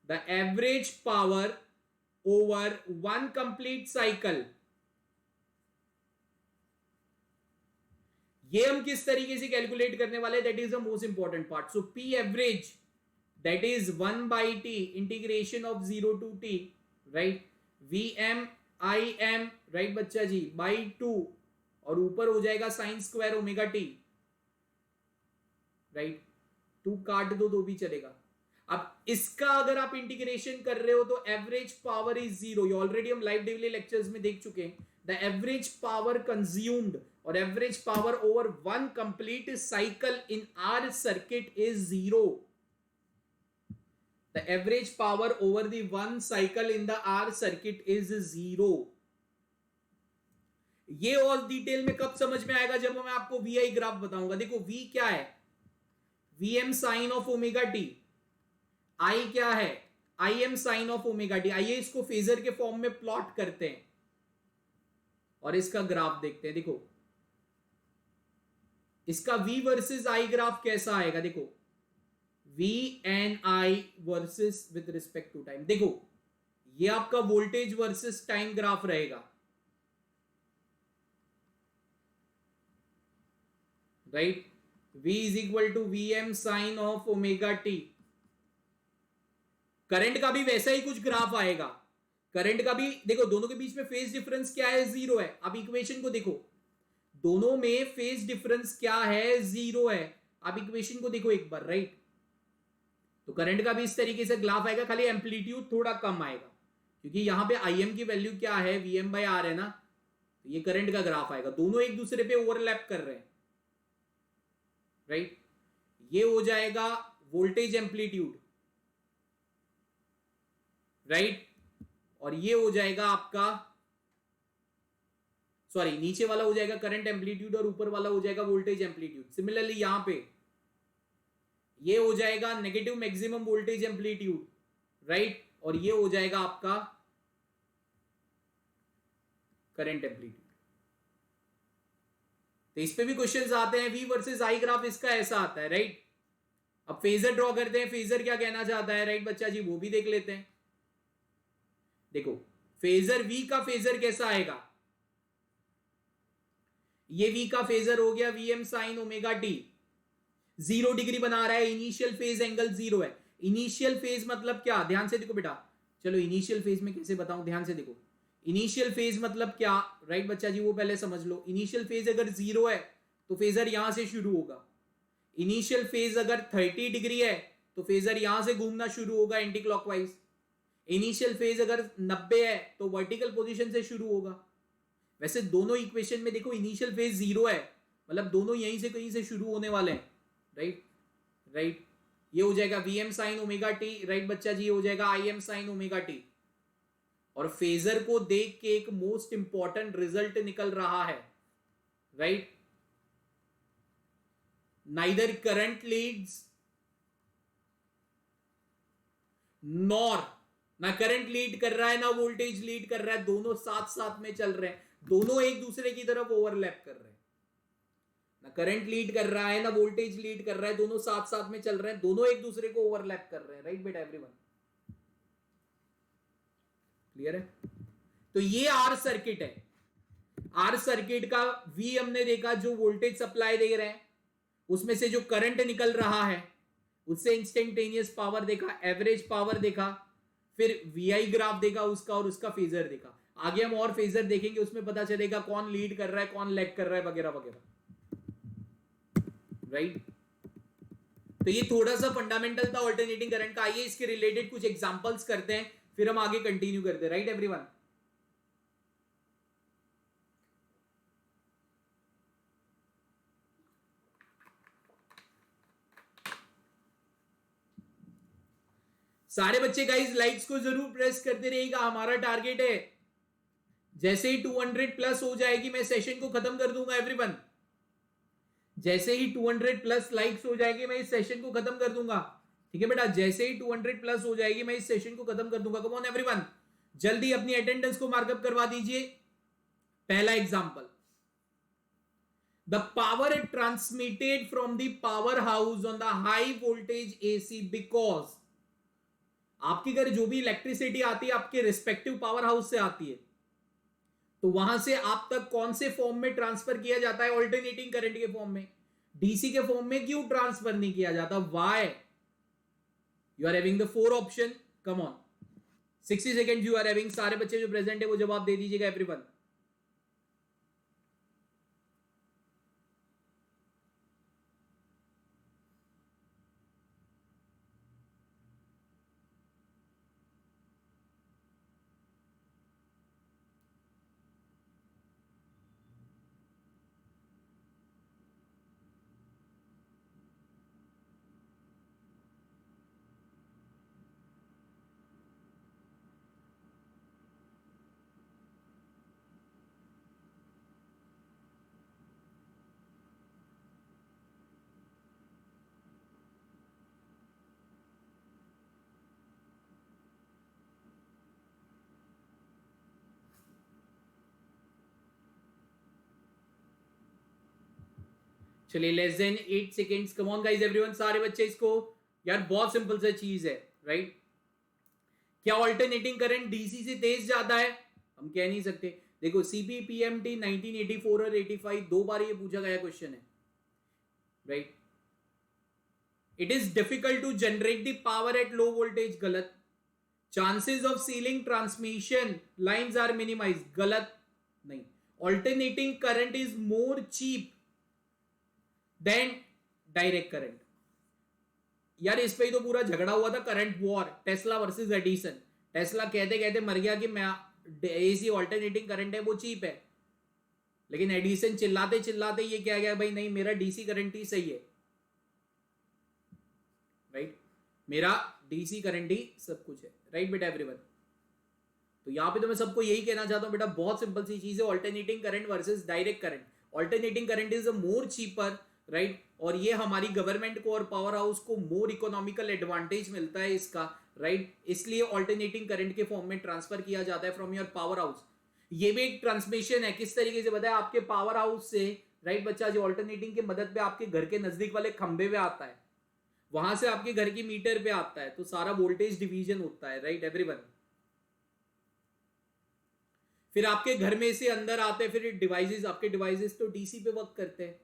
the average power over one complete cycle, ये हम किस तरीके से कैलकुलेट करने वाले, that is the most important part. So P average that is 1/t integration of 0 to t, right, V M I M, right बच्चा जी, बाई 2, और ऊपर हो जाएगा sine square omega T, right, 2 काट दो तो भी चलेगा। अब इसका अगर आप इंटीग्रेशन कर रहे हो तो एवरेज पावर इज 0, ये ऑलरेडी हम लाइव डेली लेक्चर्स में देख चुके हैं। द एवरेज पावर कंज्यूम्ड और average power over one complete cycle in R circuit is 0। The average power over the one cycle in the R circuit is 0. ये और डिटेल में कब समझ में आएगा, जब मैं आपको VI ग्राफ बताऊंगा। देखो V क्या है, Vm sine of omega t, I क्या है, Im sine of omega t. आइए इसको फेजर के फॉर्म में प्लॉट करते हैं और इसका ग्राफ देखते हैं। देखो इसका V वर्सेस I ग्राफ कैसा आएगा, देखो V and I versus with respect to time. देखो ये आपका वोल्टेज वर्सेस टाइम ग्राफ रहेगा, right, V is equal to Vm sine of omega T. Current का भी वैसा ही कुछ ग्राफ आएगा, करंट का भी देखो, दोनों के बीच में फेज डिफरेंस क्या है, 0 है। अब इक्वेशन को देखो, दोनों में फेज डिफरेंस क्या है, 0 है। अब इक्वेशन को देखो एक बार, राइट, तो करंट का भी इस तरीके से ग्राफ आएगा, खाली एम्पलीट्यूड थोड़ा कम आएगा, क्योंकि यहां पे Im की वैल्यू क्या है, Vm/R है ना, तो ये करंट का ग्राफ आएगा। दोनों एक दूसरे पे ओवरलैप कर रहे हैं, राइट। ये हो जाएगा वोल्टेज एम्पलीट्यूड, राइट, और ये हो जाएगा आपका, सॉरी, नीचे वाला हो जाएगा करंट एम्पलीट्यूड और ऊपर वाला हो जाएगा वोल्टेज एम्पलीट्यूड। सिमिलरली यहां पे ये हो जाएगा negative maximum voltage amplitude, right, और ये हो जाएगा आपका करंट एम्पलीट्यूड। तो इस पे भी क्वेश्चंस आते हैं, V वर्सेस I ग्राफ इसका ऐसा आता है, राइट। अब फेजर ड्रॉ करते हैं, फेजर क्या कहना चाहता है, राइट बच्चा जी, वो भी देख लेते हैं। देखो फेजर V का फेजर कैसा आएगा, ये V का फेजर हो गया Vm sign omega T, 0 degree बना रहा है, इनिशियल फेज एंगल 0 है। इनिशियल फेज मतलब क्या, ध्यान से देखो बेटा, चलो इनिशियल फेज में कैसे बताऊं, ध्यान से देखो। इनिशियल फेज मतलब क्या, राइट बच्चा जी, वो पहले समझ लो। इनिशियल फेज अगर 0 है तो फेजर यहां से शुरू होगा। इनिशियल फेज अगर 30 डिग्री है तो फेजर यहां से घूमना शुरू होगा एंटी क्लॉकवाइज। इनिशियल फेज अगर 90 है तो वर्टिकल पोजीशन से शुरू होगा। वैसे दोनों इक्वेशन में देखो इनिशियल फेज 0 है, मतलब दोनों यहीं से कहीं से शुरू होने वाले हैं, राइट, राइट। ये हो जाएगा Vm sign omega T, right बच्चा जी, ये हो जाएगा Im साइन ओमेगा टी। और फेजर को देख के एक मोस्ट इंपॉर्टेंट रिजल्ट निकल रहा है, right, neither current Leeds nor, ना करंट लीड कर रहा है ना वोल्टेज लीड कर रहा है, दोनों साथ साथ में चल रहे हैं, दोनों एक दूसरे की तरफ ओवरलैप कर रहे हैं। ना करंट लीड कर रहा है ना वोल्टेज लीड कर रहा है, दोनों साथ साथ में चल रहे हैं, दोनों एक दूसरे को ओवरलैप कर रहे हैं, राइट बेटा, एवरीवन क्लियर है। तो ये आर सर्किट है। आर सर्किट का V हमने देखा, जो वोल्टेज सप्लाई दे रहे हैं उसमें से जो करंट निकल रहा है उससे इंस्टेंटेनियस पावर देखा, एवरेज पावर देखा, फिर VI ग्राफ देखा उसका, और उसका फेजर देखा। आगे हम और फेजर देखेंगे, उसमें पता चलेगा कौन लीड कर रहा है कौन लैग कर रहा है वगैरह वगैरह, राइट। तो ये थोड़ा सा फंडामेंटल था ऑल्टरनेटिंग करंट का। आइए इसके रिलेटेड कुछ एग्जांपल्स करते हैं, फिर हम आगे कंटिन्यू करते हैं, राइट एवरीवन। सारे बच्चे गाइस लाइक्स को जरूर प्रेस करते रहिएगा, हमारा टारगेट है जैसे ही 200 प्लस हो जाएगी मैं सेशन को खत्म कर दूंगा एवरीवन। जैसे ही 200 प्लस लाइक्स हो जाएगी मैं इस सेशन को खत्म कर दूंगा। ठीक है बेटा, जैसे ही 200 प्लस हो जाएगी मैं इस सेशन को खत्म कर दूंगा। कम ऑन एवरीवन, जल्दी अपनी अटेंडेंस को मार्कअप करवा दीजिए। पहला example, the power transmitted from the power house on the high voltage AC because, आपके घर जो भी इलेक्ट्रिसिटी आती है आपके रिस्पेक्टिव पावर हाउस से आती है, तो वहां से आप तक कौन से फॉर्म में ट्रांसफर किया जाता है? ऑल्टरनेटिंग करंट के फॉर्म में। डीसी के फॉर्म में क्यों ट्रांसफर नहीं किया जाता? Why? You are having the 4 option, come on 60 second you are having. सारे बच्चे जो प्रेजेंट है वो जवाब दे दीजिएगा एवरीवन। चलिए less than 8 seconds, come on guys everyone. सारे बच्चे इसको, यार बहुत सिंपल सा चीज है राइट। क्या ऑल्टरनेटिंग करंट डीसी से तेज ज्यादा है? हम कह नहीं सकते। देखो सीपीपीएमटी 1984 और 85 दो बार ये पूछा गया क्वेश्चन है right. It is difficult to generate the power at low voltage, गलत। Chances of sealing transmission lines are minimise, गलत। नहीं, alternating current is more cheap than direct current. यार इस पे ही तो पूरा झगड़ा हुआ था, current war, Tesla versus Edison. Tesla कहते कहते मर गया कि मैं एसी ऑल्टरनेटिंग करंट है वो चीप है, लेकिन एडिसन चिल्लाते चिल्लाते ये क्या गया भाई, नहीं मेरा डीसी करंट ही सही है राइट, मेरा डीसी करंट ही सब कुछ है राइट बेटा एवरीवन। तो यहां पे तो मैं सबको यही कहना चाहता हूं बेटा, बहुत सिंपल सी चीज है, alternating current versus direct current. Alternating current is a more cheaper right, और ये हमारी गवर्नमेंट को और पावर हाउस को मोर इकोनॉमिकल एडवांटेज मिलता है इसका राइट, इसलिए ऑल्टरनेटिंग करंट के फॉर्म में ट्रांसफर किया जाता है फ्रॉम योर पावर हाउस। ये भी एक ट्रांसमिशन है, किस तरीके से बताया, आपके पावर हाउस से राइट बच्चा, जो ऑल्टरनेटिंग की मदद पे आपके घर के नजदीक वाले खंबे पे आता है, वहां से आपके घर की मीटर पे आता है, तो सारा वोल्टेज डिवीजन होता है राइट एवरीवन। फिर आपके घर में से अंदर आते हैं, फिर डिवाइसेस, आपके डिवाइसेस तो डीसी पे वर्क करते हैं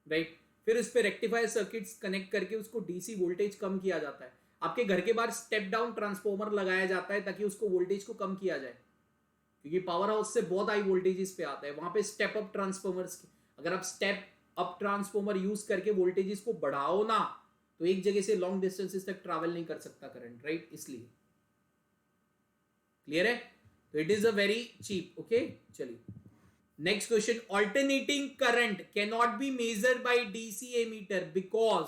राइट, फिर उस पे रेक्टिफायर सर्किट्स कनेक्ट करके उसको डीसी वोल्टेज कम किया जाता है। आपके घर के बाहर स्टेप डाउन ट्रांसफॉर्मर लगाया जाता है ताकि उसको वोल्टेज को कम किया जाए, क्योंकि पावर हाउस से बहुत हाई वोल्टेजेस पे आता है, वहां पे स्टेप अप ट्रांसफॉर्मर्स, अगर आप स्टेप अप ट्रांसफॉर्मर यूज करके वोल्टेजेस को बढ़ाओ ना, तो एक जगह से लॉन्ग डिस्टेंसेस तक ट्रैवल नहीं कर सकता करंट राइट, इसलिए। क्लियर है? तो it is a very cheap. Okay चलिए next question, alternating current can not be measured by DC meter because,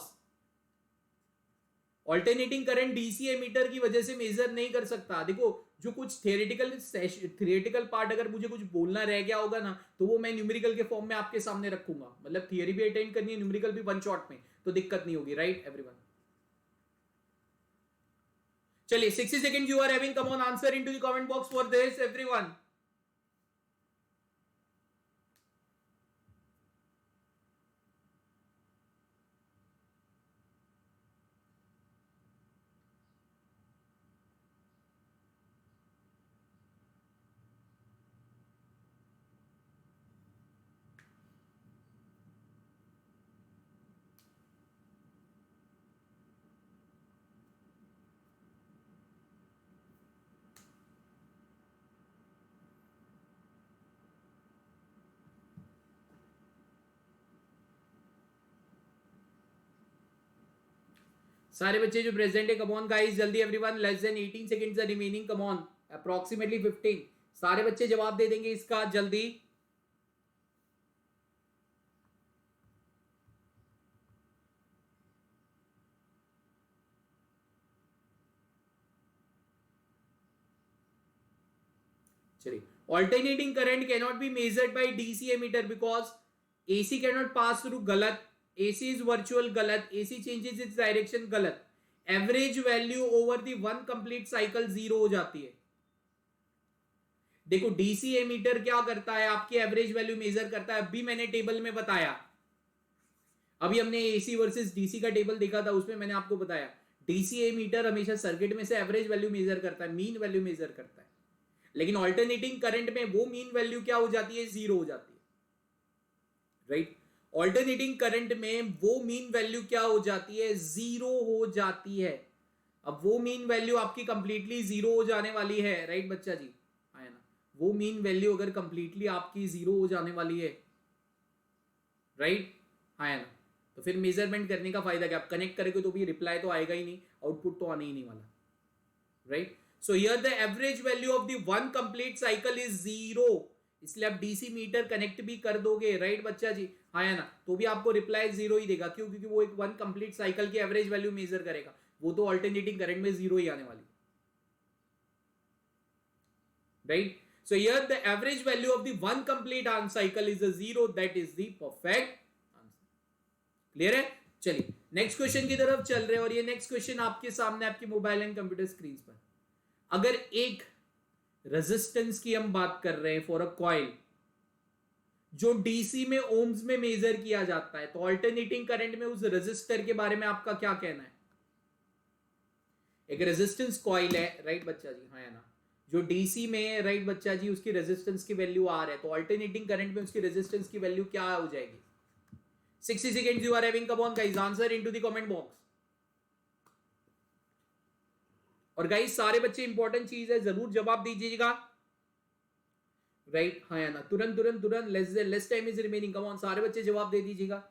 alternating current DC meter की वजह से मेजर नहीं कर सकता। देखो जो कुछ थियोरेटिकल पार्ट अगर मुझे कुछ बोलना रह गया होगा ना, तो वो मैं न्यूमेरिकल के फॉर्म में आपके सामने रखूंगा, मतलब थियोरी भी अटेंड करनी है, न्यूमेरिकल भी वन शॉट में, तो दिक्कत नहीं होगी राइट एवरीवन। चलिए 60 second you are having, come on answer into the comment box for this everyone. सारे बच्चे जो प्रेजेंट है, कम ऑन गाइस जल्दी everyone, less than 18 seconds are remaining, come on approximately 15। सारे बच्चे जवाब दे देंगे इसका जल्दी। चलिए, alternating current can not be measured by DC ammeter because AC can not pass through, गलत, एसी इज वर्चुअल, गलत, एसी चेंजेस इट्स डायरेक्शन, गलत, average value over the one complete cycle zero हो जाती है। देखो डीसी एमीटर क्या करता है, आपकी एवरेज वैल्यू मेजर करता है, अभी मैंने टेबल में बताया, अभी हमने एसी वर्सेस डीसी का टेबल देखा था, उसमें मैंने आपको बताया डीसी एमीटर हमेशा सर्किट में से एवरेज वैल्यू मेजर करता है, मीन वैल्यू मेजर करता है, लेकिन ऑल्टरनेटिंग करंट में वो मीन वैल्यू क्या हो जाती है, जीरो हो जाती है, राइट। ऑल्टरनेटिंग करंट में वो मीन वैल्यू क्या हो जाती है, जीरो हो जाती है। अब वो मीन वैल्यू आपकी कंप्लीटली जीरो हो जाने वाली है, राइट बच्चा जी, है ना, वो मीन वैल्यू अगर कंप्लीटली आपकी जीरो हो जाने वाली है, राइट, है ना, तो फिर मेजरमेंट करने का फायदा क्या, आप कनेक्ट करेंगे तो भी रिप्लाई तो आएगा ही नहीं, आउटपुट तो आने ही नहीं वाला, right. So here the average value of the one complete cycle is zero, इसलिए आप डीसी मीटर कनेक्ट भी कर दोगे, राइट बच्चा जी, हाँ या ना, तो भी आपको रिप्लाई जीरो ही देगा, क्यों, क्योंकि वो एक वन कंप्लीट साइकिल की एवरेज वैल्यू मेजर करेगा, वो तो ऑल्टरनेटिंग करंट में जीरो ही आने वाली, right. So here the average value of the one complete arm cycle is a zero, that is the perfect answer. Clear है? चलिए नेक्स्ट क्वेश्चन की तरफ चल रहे हैं, और ये नेक्स्ट क्वेश्चन आपके सामने आपके मोबाइल एंड कंप्यूटर स्क्रीन पर। अगर एक रेजिस्टेंस की हम बात कर रहे हैं फॉर अ कॉइल जो डीसी में ओम्स में मेजर किया जाता है, तो ऑल्टरनेटिंग करंट में उस रेजिस्टर के बारे में आपका क्या कहना है? एक रेजिस्टेंस कॉइल है, राइट बच्चा जी, हाँ या ना, जो डीसी में, राइट बच्चा जी, उसकी रेजिस्टेंस की वैल्यू आर है, तो ऑल्टरनेटिंग करंट में उसकी रेजिस्टेंस की वैल्यू क्या हो जाएगी? 60 seconds you are having, come on guys, answer into the comment box. और गाइस सारे बच्चे इंपॉर्टेंट चीज है, जरूर जवाब दीजिएगा, राइट, हाँ या ना, तुरंत तुरंत तुरंत, less time is remaining, come on, सारे बच्चे जवाब दे दीजिएगा।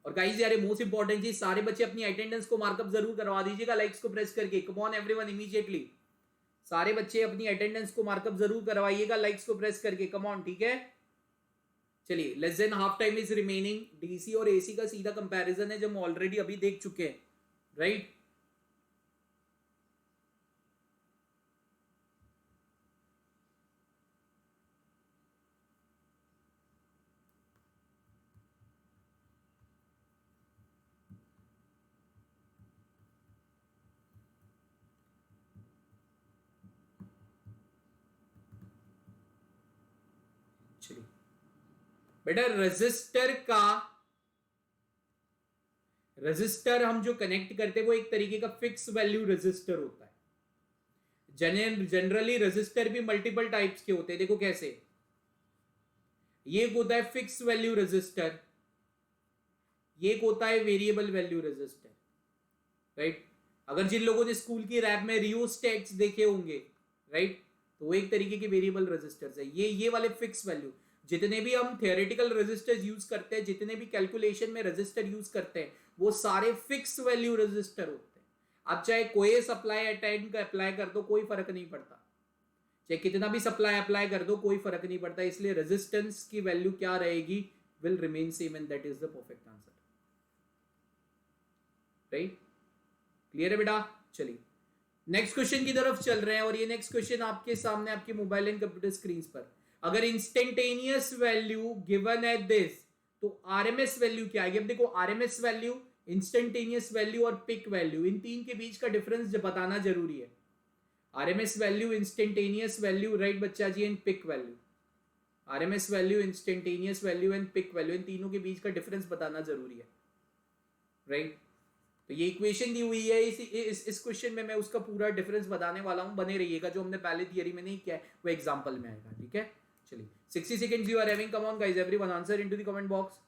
और गाइस यार मोस्ट इंपॉर्टेंट चीज, सारे बच्चे अपनी अटेंडेंस को मार्कअप जरूर करवा दीजिएगा लाइक्स को प्रेस करके, कम ऑन एवरीवन इमीडिएटली, सारे बच्चे अपनी अटेंडेंस को मार्कअप जरूर करवाइएगा लाइक्स को प्रेस करके, कम ऑन, ठीक है। चलिए less than half time is remaining, DC और एसी का सीधा कंपैरिजन है जो हम ऑलरेडी अभी देख चुके हैं, राइट। चलिए बेटा, रेजिस्टर हम जो कनेक्ट करते हैं वो एक तरीके का फिक्स वैल्यू रेजिस्टर होता है। जनरली रेजिस्टर भी मल्टीपल टाइप्स के होते हैं, देखो कैसे, ये होता है फिक्स वैल्यू रेजिस्टर, ये होता है वेरिएबल वैल्यू रेजिस्टर, राइट। अगर जिन लोगों ने स्कूल की रैप में रियोस्टेट्स देखे होंगे, राइट, तो वो एक तरीके के वेरिएबल रेजिस्टर्स है। ये वाले फिक्स वैल्यू, जितने भी हम थियोरेटिकल रेजिस्टर्स यूज करते हैं, जितने भी कैलकुलेशन में रेजिस्टर यूज करते हैं, वो सारे फिक्स वैल्यू रेजिस्टर होते हैं। आप चाहे कोई सप्लाई अप्लाई कर दो, कोई फर्क नहीं पड़ता, चाहे कितना भी सप्लाई अप्लाई कर दो, कोई फर्क नहीं पड़ता, इसलिए रेजिस्टेंस की वैल्यू क्या रहेगी, will remain same, and that is the perfect answer, right. Clear है बेटा? चलिए नेक्स्ट क्वेश्चन की तरफ चल रहे हैं, और ये नेक्स्ट क्वेश्चन आपके सामने आपके मोबाइल एंड कंप्यूटर स्क्रीन पर। अगर instantaneous value given at this, तो आरएमएस वैल्यू क्या आएगी? अब देखो आरएमएस वैल्यू, इंस्टेंटेनियस वैल्यू और पिक वैल्यू, इन तीन के बीच का डिफरेंस बताना जरूरी है। RMS value, instantaneous value, right बच्चा जी, and peak value, RMS value, instantaneous value and peak value, इन तीनों के बीच का डिफरेंस बताना जरूरी है, राइट। तो ये इक्वेशन दी हुई है, इस क्वेश्चन में मैं उसका पूरा डिफरेंस बताने वाला हूं, बने रहिएगा, जो हमने पहले थियरी में नहीं किया है वो एग्जांपल में आएगा, ठीक है। चलिए 60 seconds you are having, come on guys, everyone answer into the comment box.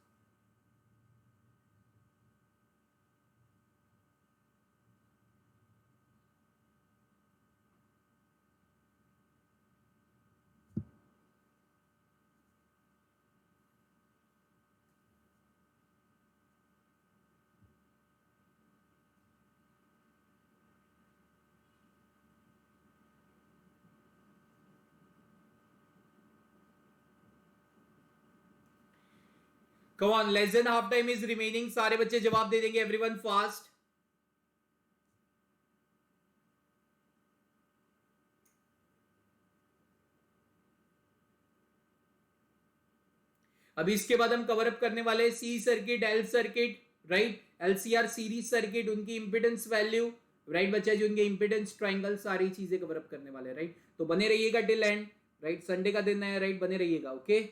Come on, less than half time is remaining, सारे बच्चे जवाब दे देंगे, एवरीवन फास्ट। अभी इसके बाद हम कवर अप करने वाले C circuit, L circuit, right, LCR series circuit, उनकी इंपेडेंस वैल्यू, राइट बच्चा जी, उनके इंपेडेंस ट्रायंगल, सारी चीजें कवर अप करने वाले, राइट। तो बने रहिएगा टिल एंड, राइट, संडे का दिन है, राइट, बने रहिएगा, ओके।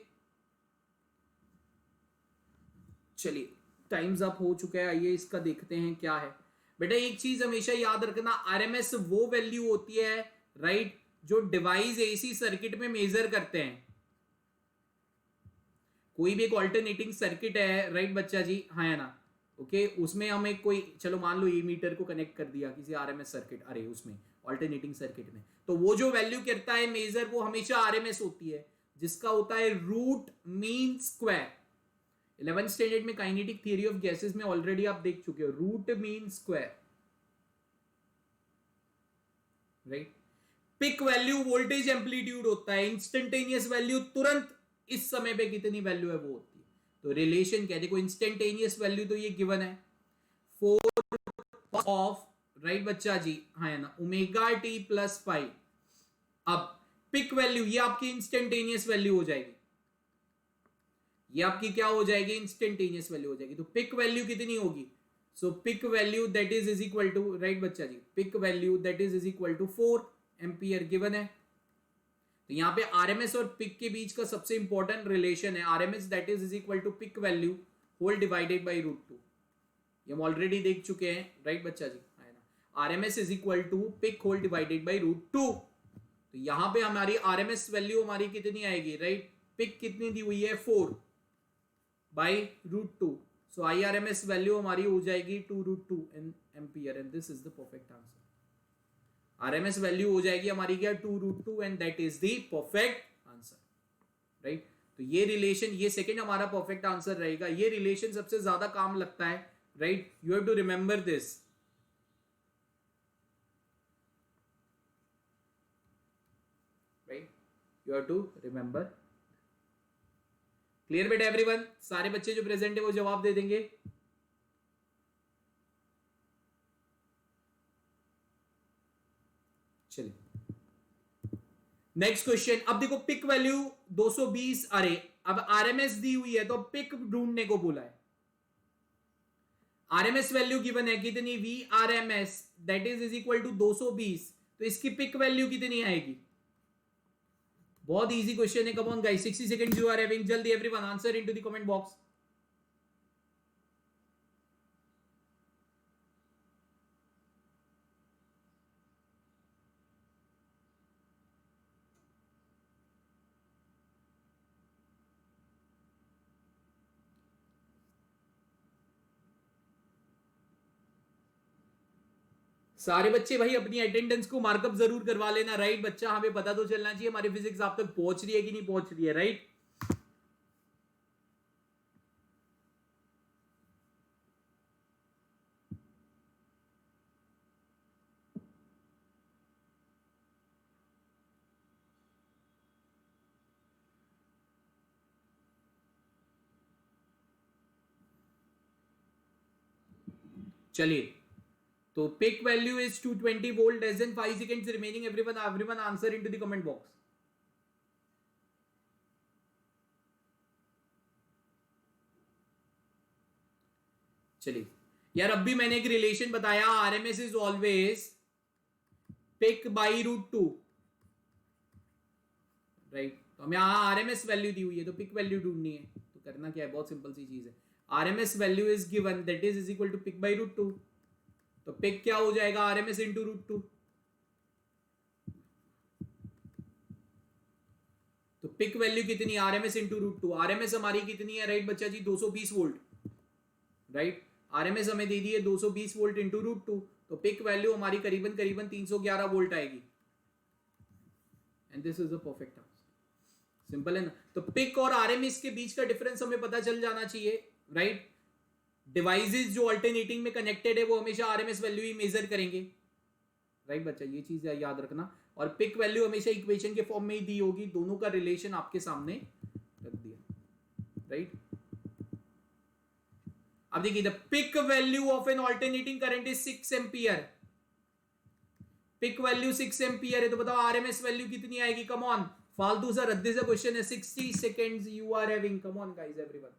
चलिए टाइम्स अप हो चुका है, आइए इसका देखते हैं क्या है। बेटा एक चीज हमेशा याद रखना, आरएमएस वो वैल्यू होती है, राइट, जो डिवाइस एसी सर्किट में मेजर करते हैं। कोई भी एक ऑल्टरनेटिंग सर्किट है, राइट बच्चा जी, हाँ है ना, ओके, उसमें हम एक कोई, चलो मान लो ई मीटर को कनेक्ट कर दिया किसी आरएमएस सर्किट, अरे उसमें ऑल्टरनेटिंग सर्किट में, तो वो जो वैल्यू करता है मेजर, वो हमेशा आरएमएस होती है, जिसका होता है root mean square. 11th standard में काइनेटिक थ्योरी ऑफ गैसेस में ऑलरेडी आप देख चुके हो, root mean square, right. Peak value voltage amplitude होता है, इंस्टेंटेनियस वैल्यू तुरंत इस समय पे कितनी वैल्यू है वो होती है। तो रिलेशन क्या है, देखो इंस्टेंटेनियस वैल्यू तो ये गिवन है 4 ऑफ, राइट बच्चा जी, हाँ है ना, ओमेगा टी प्लस पाई। अब पिक वैल्यू ये आपकी इंस्टेंटेनियस वैल्यू हो जाएगी, ये आपकी क्या हो जाएगी, इंस्टेंटेनियस वैल्यू हो जाएगी। तो पिक वैल्यू कितनी होगी, so peak value that is equal to, right बच्चा जी, peak value that is equal to 4 ampere given है। तो यहां पे आरएमएस और पिक के बीच का सबसे इंपॉर्टेंट रिलेशन है RMS that is equal to peak value whole divided by √2। ये हम ऑलरेडी देख चुके हैं, राइट बच्चा जी, है ना, RMS is equal to peak whole divided by √2। तो यहां पे हमारी आरएमएस वैल्यू हमारी कितनी आएगी, राइट, पिक कितनी दी हुई है 4 बाई √2, सो IRMS वैल्यू हमारी हो जाएगी 2√2 इन ampere, and this is the perfect answer. RMS value हो जाएगी हमारी क्या 2√2, and that is the perfect answer, right. तो ये रिलेशन, ये सेकंड हमारा परफेक्ट आंसर रहेगा। ये रिलेशन सबसे ज्यादा काम लगता है, right, you have to remember this, right, you have to remember. Clear बेटा एवरीवन, सारे बच्चे जो प्रेजेंट है वो जवाब दे देंगे। चलिए नेक्स्ट क्वेश्चन। अब देखो पिक वैल्यू 220, अरे अब आरएमएस दी हुई है तो पिक ढूंढने को बोला है। आरएमएस वैल्यू गिवन है कितनी, V RMS that is equal to 220, तो इसकी पिक वैल्यू कितनी आएगी। बहुत इजी क्वेश्चन है, come on guys, 60 seconds you are having, जल्दी everyone answer into the comment box. सारे बच्चे भाई अपनी अटेंडेंस को मार्कअप जरूर करवा लेना, राइट बच्चा, हमें पता तो चलना चाहिए हमारी फिजिक्स आप तक पहुंच रही है कि नहीं पहुंच रही है, राइट। चलिए, तो peak value is 220 volt, less than 5 seconds remaining, everyone answer into the comment box. चलिए यार, अब भी मैंने एक रिलेशन बताया, RMS is always peak by √2, right. तो हमें यहां आरएमएस वैल्यू दी हुई है तो पिक वैल्यू ढूंढनी है, तो करना क्या है, बहुत सिंपल सी चीज है, RMS value is given that is equal to peak by √2, तो पिक क्या हो जाएगा, आरएमएस इंटू √2। तो पिक वैल्यू कितनी, आरएमएस इंटू √2, आरएमएस हमारी कितनी है, राइट बच्चा जी, 220 वोल्ट, राइट। आरएमएस हमें दे दी है 220 वोल्ट इंटू √2, तो पिक वैल्यू हमारी करीबन 311 वोल्ट आएगी, and this is the perfect answer. Simple है ना। तो पिक और आरएमएस के बीच का डिफरेंस हमें पता चल जाना चाहिए, राइट। डिवाइसेस जो अल्टरनेटिंग में कनेक्टेड है वो हमेशा आरएमएस वैल्यू ही मेजर करेंगे, राइट बच्चा, ये चीज याद रखना। और पिक वैल्यू हमेशा इक्वेशन के फॉर्म में ही दी होगी, दोनों का रिलेशन आपके सामने रख दिया, राइट। अब देखिए, the peak value of an alternating current is 6 ampere, peak value 6 ampere है, तो बताओ आरएमएस वैल्यू कितनी आएगी, कम ऑन, फालतू सा रद्दी सा क्वेश्चन है. 60 seconds you are having. Come on guys, everyone.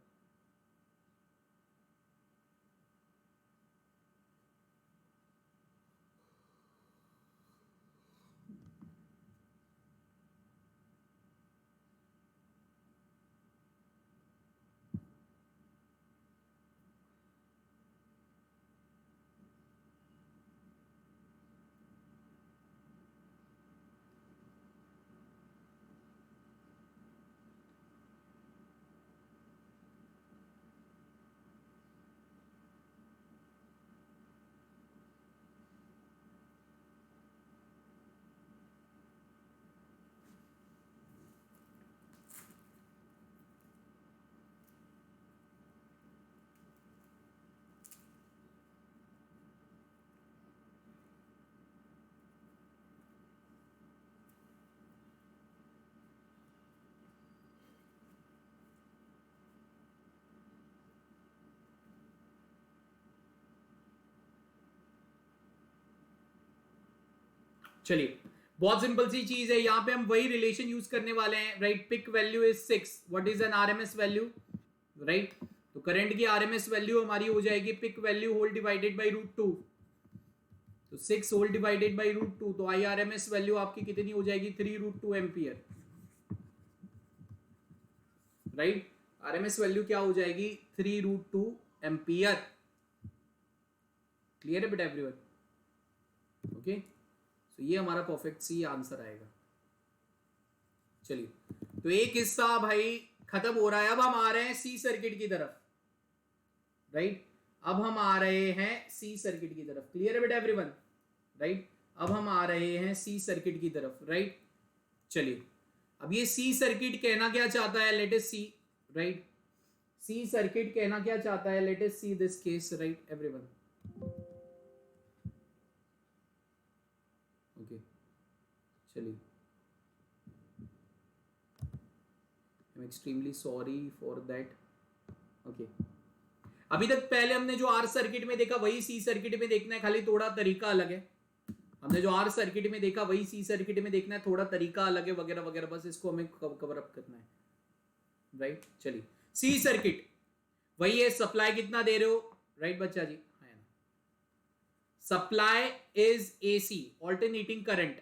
चलिए, बहुत सिंपल सी चीज है. यहां पे हम वही रिलेशन यूज करने वाले हैं. Right, peak value is 6. What is an RMS value? Right, तो करंट की आरएमएस वैल्यू हमारी हो जाएगी peak value whole divided by √2. तो 6 होल डिवाइडेड बाई √2, तो आई आरएमएस वैल्यू आपकी कितनी हो जाएगी? 3√2 एम्पियर. राइट, आरएमएस वैल्यू क्या हो जाएगी? 3√2 एम्पियर. क्लियर है बेटा एवरीवन? ओके, तो ये हमारा परफेक्ट सी आंसर आएगा. चलिए, तो एक हिस्सा भाई खत्म हो रहा है. अब हम आ रहे हैं सी सर्किट की तरफ. राइट, अब हम आ रहे हैं सी सर्किट की तरफ. क्लियर है बेटा एवरीवन? राइट, अब हम आ रहे हैं सी सर्किट की तरफ. राइट, चलिए, अब ये सी सर्किट कहना क्या चाहता है? Let us see. Right, C circuit कहना क्या चाहता है? Let us see this case. Right everyone, okay, चलिए, I am extremely sorry for that. Okay, अभी तक पहले हमने जो आर सर्किट में देखा वही सी सर्किट में देखना है, खाली थोड़ा तरीका अलग है. हमने जो आर सर्किट में देखा वही सी सर्किट में देखना है, थोड़ा तरीका अलग है, वगैरह वगैरह. बस इसको हमें कवर अप करना है. राइट, चलिए, सी सर्किट वही है. सप्लाई कितना दे रहे हो? राइट बच्चा जी, supply is AC, alternating current.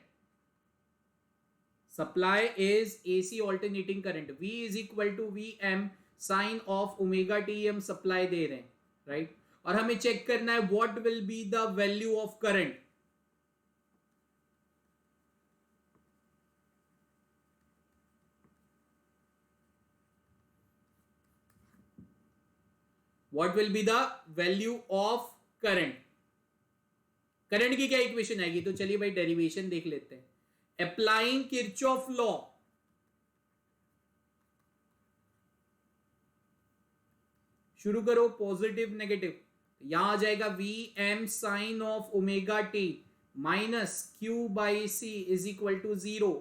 Supply is AC alternating current. V is equal to VM sin of omega t. हम supply दे रहे हैं. राइट, और हमें चेक करना है what will be the value of current. What will be the value of current? Current की क्या इक्वेशन आएगी? तो चलिए भाई डेरिवेशन देख लेते हैं. Applying Kirchhoff law. शुरू करो. पॉजिटिव नेगेटिव, यहां आ जाएगा V M sine of omega T minus Q by C is equal to 0.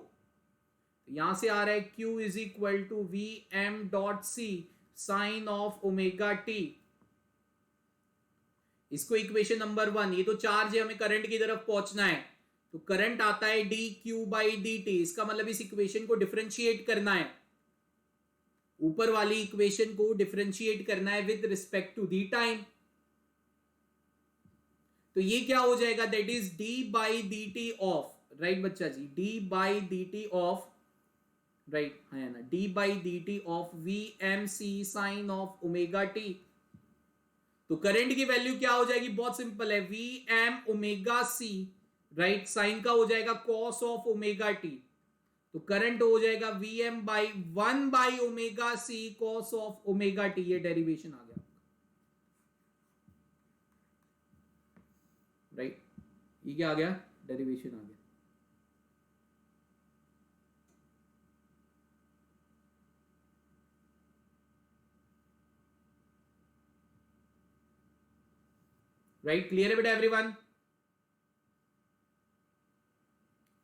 यहां से आ रहा है Q is equal to V M dot C sine of omega t. इसको इक्वेशन नंबर 1. ये तो चार्ज है, हमें करंट की तरफ पहुंचना है, तो करंट आता है D Q by D T. इसका मतलब इस इक्वेशन को डिफरेंशिएट करना है, ऊपर वाली इक्वेशन को डिफरेंशिएट करना है with respect to the time. तो ये क्या हो जाएगा? That is d by D t of. Right बच्चा जी, d by D t of. Right है ना, d by D t of V m C sine of omega T. तो करंट की वैल्यू क्या हो जाएगी? बहुत सिंपल है, V m omega C. Right, sine का हो जाएगा कॉस ऑफ ओमेगा टी. तो करंट हो जाएगा V M by 1 by omega C cos of omega T. ये डेरिवेशन आ गया. राइट, ये क्या आ गया? डेरिवेशन आ गया. राइट, क्लियर है बेटा एवरीवन?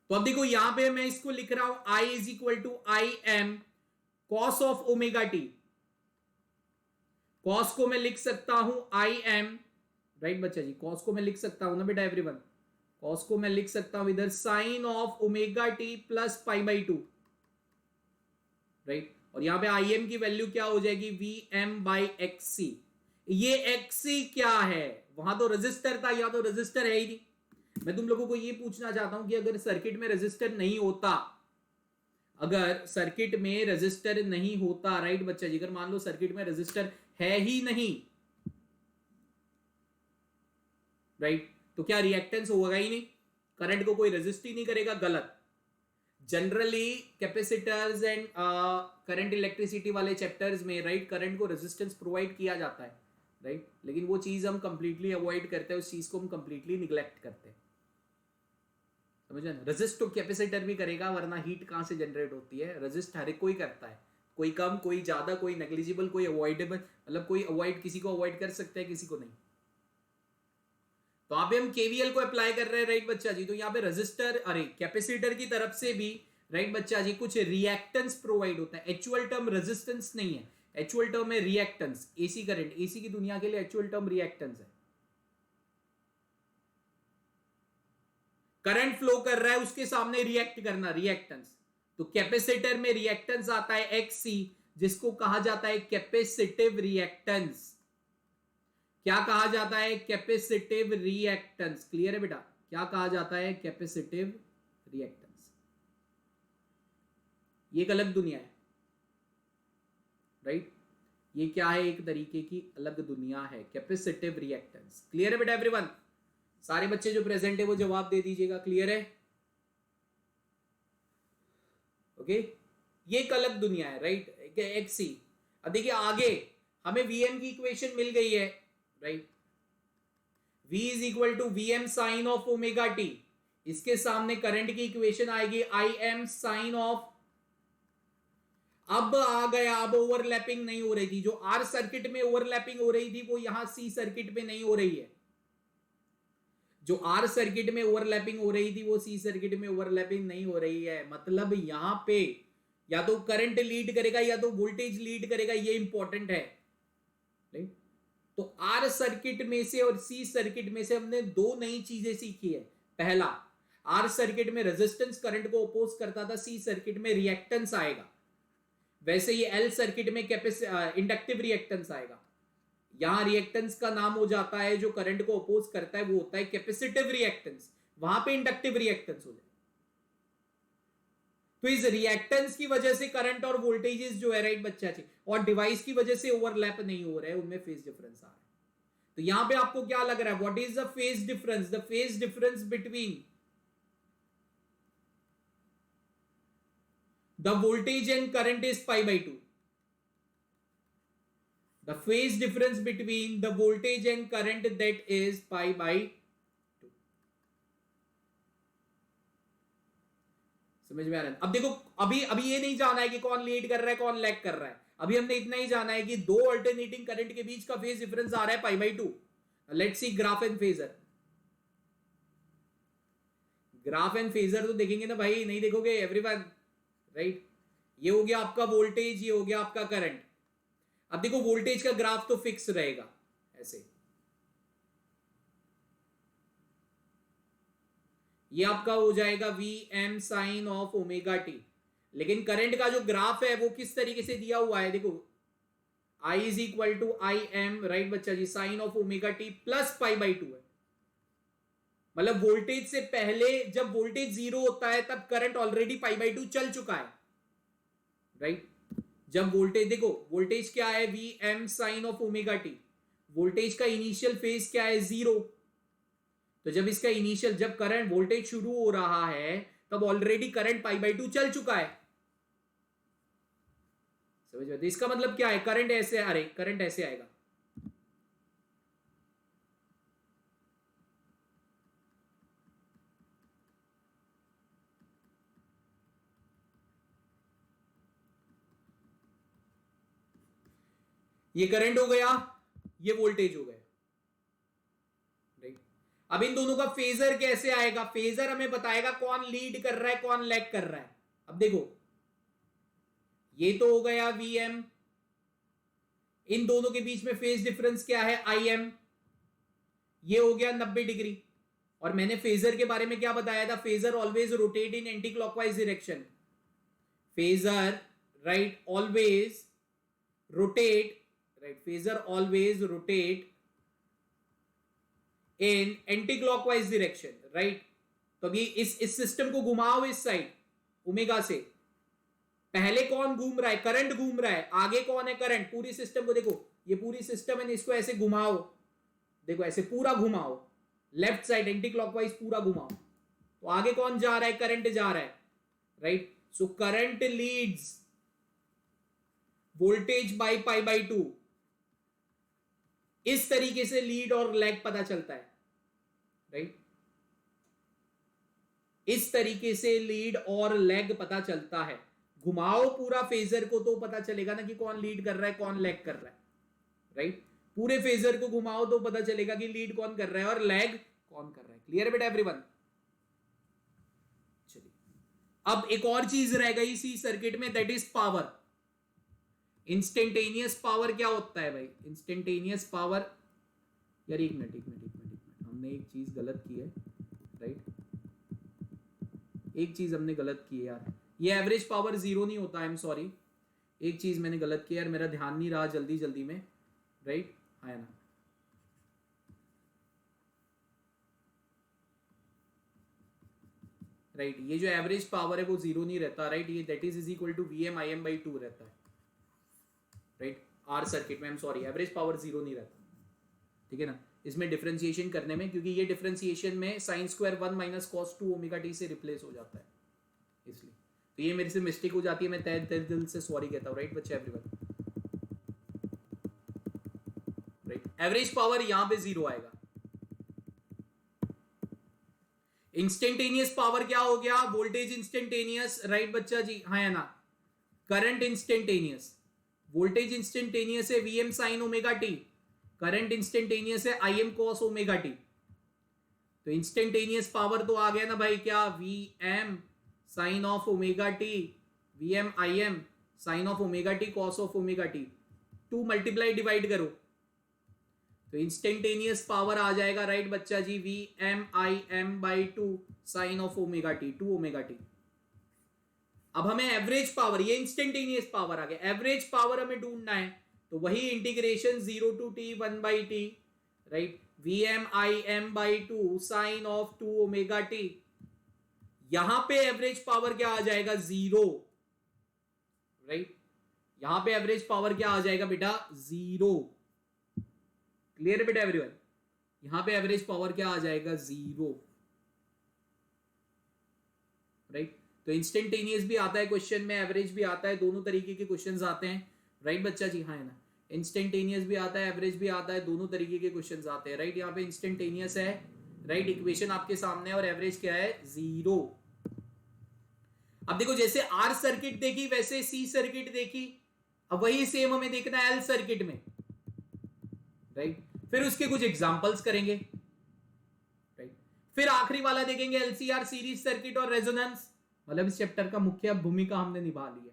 तो अब देखो यहां पे मैं इसको लिख रहा हूं I is equal to I M cos of omega T. Cos को मैं लिख सकता हूं आई एम. राइट बच्चा जी, कॉस को मैं लिख सकता हूं ना बेटा एवरीवन? कॉस को मैं लिख सकता हूं इधर sine of omega t plus pi by 2. Right. और यहाँ पे आई एम की वैल्यू क्या हो जाएगी, वी एम बाई एक्स सी। ये एक्स सी क्या है, वहां तो रजिस्टर था, यहाँ तो रजिस्टर है ही नहीं। मैं तुम लोगों को ये पूछना चाहता हूं कि अगर सर्किट में रजिस्टर नहीं होता, अगर सर्किट में रजिस्टर नहीं होता, राइट बच्चा जी, अगर मान लो सर्किट में रजिस्टर है ही नहीं, राइट, तो क्या रिएक्टेंस होगा ही नहीं, करंट को कोई रेजिस्ट ही नहीं करेगा, गलत। Generally capacitors and current electricity वाले चैप्टर्स में, राइट, करंट को रेजिस्टेंस प्रोवाइड किया जाता है, राइट, लेकिन वो चीज हम कंप्लीटली अवॉइड करते हैं, उस चीज को हम कंप्लीटली निग्लेक्ट करते हैं, समझ ना। रेजिस्ट तो कैपेसिटर भी करेगा, वरना हीट कहां से जनरेट होती है, रेजिस्ट हर एक कोई करता है, कोई कम कोई ज्यादा, कोई नेग्लिजिबल कोई अवॉइडेबल, मतलब कोई अवॉइड, किसी को अवॉइड कर सकता है किसी को नहीं। तो यहाँ पे हम केवीएल को अप्लाई कर रहे हैं, राइट बच्चा जी। तो यहाँ पे रेजिस्टर, अरे कैपेसिटर की तरफ से भी, राइट बच्चा जी, कुछ रिएक्टेंस प्रोवाइड होता है। एक्चुअल टर्म रेजिस्टेंस नहीं है, एक्चुअल टर्म है रिएक्टेंस। एसी करंट, एसी की दुनिया के लिए एक्चुअल टर्म रिएक्टेंस है। करंट फ्लो कर रहा है, उसके सामने रिएक्ट करना, रिएक्टेंस। तो कैपेसिटर में रिएक्टेंस आता है एक्ससी, जिसको कहा जाता है कैपेसिटिव रिएक्टेंस। क्या कहा जाता है, कैपेसिटिव रिएक्टेंस। क्लियर है बेटा, क्या कहा जाता है, कैपेसिटिव रिएक्टेंस। ये एक अलग दुनिया है, राइट, ये क्या है, एक तरीके की अलग दुनिया है, कैपेसिटिव रिएक्टेंस। क्लियर है बेटा एवरीवन, सारे बच्चे जो प्रेजेंट है वो जवाब दे दीजिएगा। क्लियर है, ओके, ये एक अलग दुनिया है, राइट, एक्सी। अब देखिए आगे हमें वीएम की इक्वेशन मिल गई है, right, V is equal to V M sine of omega t. इसके सामने करंट की इक्वेशन आएगी आई एम साइन ऑफ, अब आ गया, अब ओवरलैपिंग नहीं हो रही थी, जो आर सर्किट में ओवरलैपिंग हो रही थी वो यहां सी सर्किट में नहीं हो रही है। जो आर सर्किट में ओवरलैपिंग हो रही थी वो सी सर्किट में ओवरलैपिंग नहीं हो रही है। मतलब यहां पे या तो करंट लीड करेगा या तो वोल्टेज लीड करेगा, ये इंपॉर्टेंट है, राइट। तो आर सर्किट में से और सी सर्किट में से हमने दो नई चीजें सीखी है। पहला, आर सर्किट में रेजिस्टेंस करंट को अपोज करता था, सी सर्किट में रिएक्टेंस आएगा। वैसे ये एल सर्किट में इंडक्टिव रिएक्टेंस आएगा। यहां रिएक्टेंस का नाम हो जाता है, जो करंट को अपोज करता है वो होता है कैपेसिटिव रिएक्टेंस, वहां पे इंडक्टिव रिएक्टेंस हो जाए। तो इस रिएक्टेंस की वजह से करंट और वोल्टेजेस जो है, राइट बच्चा जी, और डिवाइस की वजह से ओवरलैप नहीं हो रहे हैं, उनमें फेज डिफरेंस आ रहा है। तो यहां पे आपको क्या लग रहा है, what is the phase difference, the phase difference between the voltage and current is pi by 2। The phase difference between the voltage and current, that is pi by 2। समझ में आ रहा है। अब देखो, अभी ये नहीं जाना है कि कौन लीड कर रहा है कौन लैग कर रहा है, अभी हमने इतना ही जाना है कि दो अल्टरनेटिंग करंट के बीच का फेज डिफरेंस आ रहा है पाई by 2। Let's see graph and phasor. Graph and phasor तो देखेंगे ना भाई, नहीं देखोगे एवरीवन, राइट। ये हो गया आपका वोल्टेज, ये हो गया आपका करंट। अब देखो वोल्टेज का ग्राफ तो फिक्स रहेगा ऐसे, ये आपका हो जाएगा V M sine of omega t. लेकिन करंट का जो ग्राफ है वो किस तरीके से दिया हुआ है, देखो I is equal to I M, right बच्चा जी, sine of omega t plus pi by 2 है। मतलब वोल्टेज से पहले जब वोल्टेज 0 होता है तब करंट ऑलरेडी पाई बाई 2 चल चुका है, राइट। जब वोल्टेज, देखो वोल्टेज क्या है, V M sine of omega t, voltage का इनिशियल फेज क्या है, 0। तो जब इसका इनिशियल, जब करंट वोल्टेज शुरू हो रहा है तब ऑलरेडी करंट पाई बाई 2 चल चुका है, समझ में। इसका मतलब क्या है, करंट ऐसे, अरे करंट ऐसे आएगा, ये करंट हो गया, ये वोल्टेज हो गया, राइट। अब इन दोनों का फेजर कैसे आएगा, फेजर हमें बताएगा कौन लीड कर रहा है कौन लैग कर रहा है। अब देखो ये तो हो गया वी एम, इन दोनों के बीच में फेज डिफरेंस क्या है, आई एम, ये हो गया 90 डिग्री। और मैंने फेजर के बारे में क्या बताया था, phasor always rotate in anti clockwise direction. Phasor, right, always rotate, right, phasor always rotate in anti-clockwise direction, right. तो अभी इस सिस्टम को घुमाओ इस साइड ओमेगा से, पहले कौन घूम रहा है, करंट घूम रहा है, आगे कौन है, करंट। पूरी सिस्टम को देखो, ये पूरी सिस्टम है, इसको ऐसे घुमाओ, देखो ऐसे पूरा घुमाओ, लेफ्ट साइड एंटी क्लॉकवाइज पूरा घुमाओ, तो आगे कौन जा रहा है, करंट जा रहा है, right. So current Leeds voltage by pi by 2। इस तरीके से लीड और लैग पता चलता है, राइट। इस तरीके से लीड और लैग पता चलता है। घुमाओ पूरा फेजर को तो पता चलेगा ना कि कौन लीड कर रहा है कौन लैग कर रहा है, राइट। पूरे फेजर को घुमाओ तो पता चलेगा कि लीड कौन कर रहा है और लैग कौन कर रहा है। क्लियर बेटा एवरीवन। चलिए अब एक और चीज रह गई सी सर्किट में, that is power. Instantaneous power क्या होता है भाई, इंस्टेंटेनियस पावर। यार एक मिनट, हमने एक चीज गलत की है, राइट। एक चीज हमने गलत की है यार, ये एवरेज पावर जीरो नहीं होता, आई एम सॉरी। एक चीज मैंने गलत की यार, मेरा ध्यान नहीं रहा जल्दी में, राइट। है ना, राइट। ये जो एवरेज पावर है वो जीरो नहीं रहता, राइट। ये that is equal to V M I M by 2 रहता है, राइट। आर सर्किट में, I am sorry, average power zero नहीं रहता, ठीक है ना। इसमें डिफरेंशिएशन करने में, क्योंकि ये डिफरेंशिएशन में sine square 1 minus cos 2 omega T से रिप्लेस हो जाता है, इसलिए तो ये मेरे से मिस्टेक हो जाती है, मैं तहे दिल से सॉरी कहता हूँ, राइट बच्चे एवरीवन, राइट। एवरेज पावर यहां पे जीरो आएगा। इंस्टेंटेनियस पावर क्या हो गया, वोल्टेज इंस्टेंटेनियस, राइट बच्चा जी, हाँ या ना। करंट इंस्टेंटेनियस, वोल्टेज इंस्टेंटेनियस है V M sine omega T, current instantaneous है I M cos omega T. तो इंस्टेंटेनियस पावर तो आ गया ना भाई, क्या, V M sine of omega t, V M I M sine of omega T cos of omega T, 2 multiply divide करो तो इंस्टेंटेनियस पावर आ जाएगा, राइट बच्चा जी, V M I M by 2 sine of omega T, 2 omega t. अब हमें एवरेज पावर, ये इंस्टेंटेनियस पावर आ गया, एवरेज पावर हमें ढूंढना है, तो वही integration 0 to t 1 by t, right, V M I M by 2 sine of 2 omega t. यहां पे एवरेज पावर क्या आ जाएगा, 0, राइट। यहां पे एवरेज पावर क्या आ जाएगा बेटा, 0। क्लियर है बेटा एवरीवन। यहां पे एवरेज पावर क्या आ जाएगा, 0, राइट। तो इंस्टेंटेनियस भी आता है क्वेश्चन में, एवरेज भी आता है, दोनों तरीके के क्वेश्चंस आते हैं, राइट बच्चा जी, हाँ है ना। इंस्टेंटेनियस भी आता है, एवरेज भी आता है, दोनों तरीके के क्वेश्चंस आते हैं, राइट। यहाँ पे इंस्टेंटेनियस है, राइट, इक्वेशन आपके सामने, और एवरेज क्या है, 0। अब देखो, जैसे आर सर्किट देखी वैसे सी सर्किट देखी, अब वही सेम हमें देखना है एल सर्किट में, राइट। फिर उसके कुछ एग्जांपल्स करेंगे, राइट। फिर आखिरी वाला देखेंगे एलसीआर, सीरीज सर्किट और रेजोनेंस, मतलब इस चैप्टर का मुख्य भूमिका हमने निभा ली है।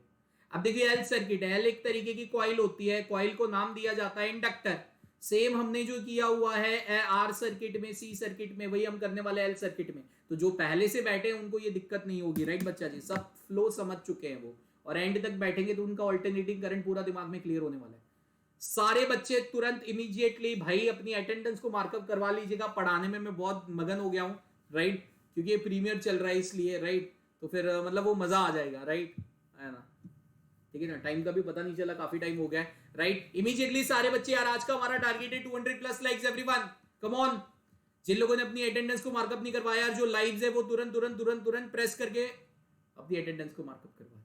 अब देखिए एल सर्किट है, एल एक तरीके की कॉइल होती है, कॉइल को नाम दिया जाता है इंडक्टर। सेम हमने जो किया हुआ है आर सर्किट में, सी सर्किट में, वही हम करने वाले एल सर्किट में। तो जो पहले से बैठे हैं उनको ये दिक्कत नहीं होगी, राइट बच्चा जी, सब फ्लो समझ चुके हैं वो, और एंड तक बैठेंगे तो उनका ऑल्टरनेटिंग करंट पूरा दिमाग में क्लियर होने वाला है। सारे बच्चे तुरंत इमीडिएटली भाई अपनी अटेंडेंस को मार्कअप करवा लीजिएगा, पढ़ाने में मैं बहुत मगन हो गया हूँ, राइट, क्योंकि ये प्रीमियर चल रहा है इसलिए, राइट। तो फिर मतलब वो मजा आ जाएगा, राइट, है ना, ठीक है ना। टाइम का भी पता नहीं चला, काफी टाइम हो गया है, राइट। इमीडिएटली सारे बच्चे यार, आज का हमारा टारगेट है 200 plus likes everyone, come on. जिन लोगों ने अपनी अटेंडेंस को मार्कअप नहीं करवाया यार, जो लाइव्स है वो तुरंत तुरंत तुरंत तुरंत प्रेस करके अपनी अटेंडेंस को मार्कअप करवा।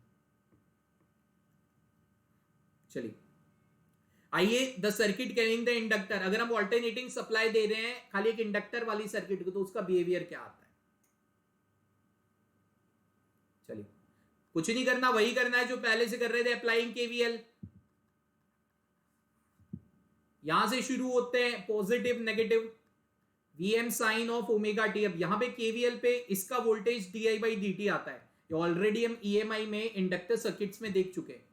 चलिए आइए, the circuit carrying the inductor. अगर हम ऑल्टरनेटिंग सप्लाई दे रहे हैं खाली एक इंडक्टर वाली सर्किट को, तो उसका बिहेवियर क्या आता है। चलिए कुछ नहीं करना, वही करना है जो पहले से कर रहे थे, अप्लाइंग केवीएल। यहां से शुरू होते हैं, positive negative, V M sine of omega t. अब यहां पे केवीएल पे इसका voltage d by D t आता है। ऑलरेडी हम ईएमआई में इंडक्टर सर्किट्स में देख चुके हैं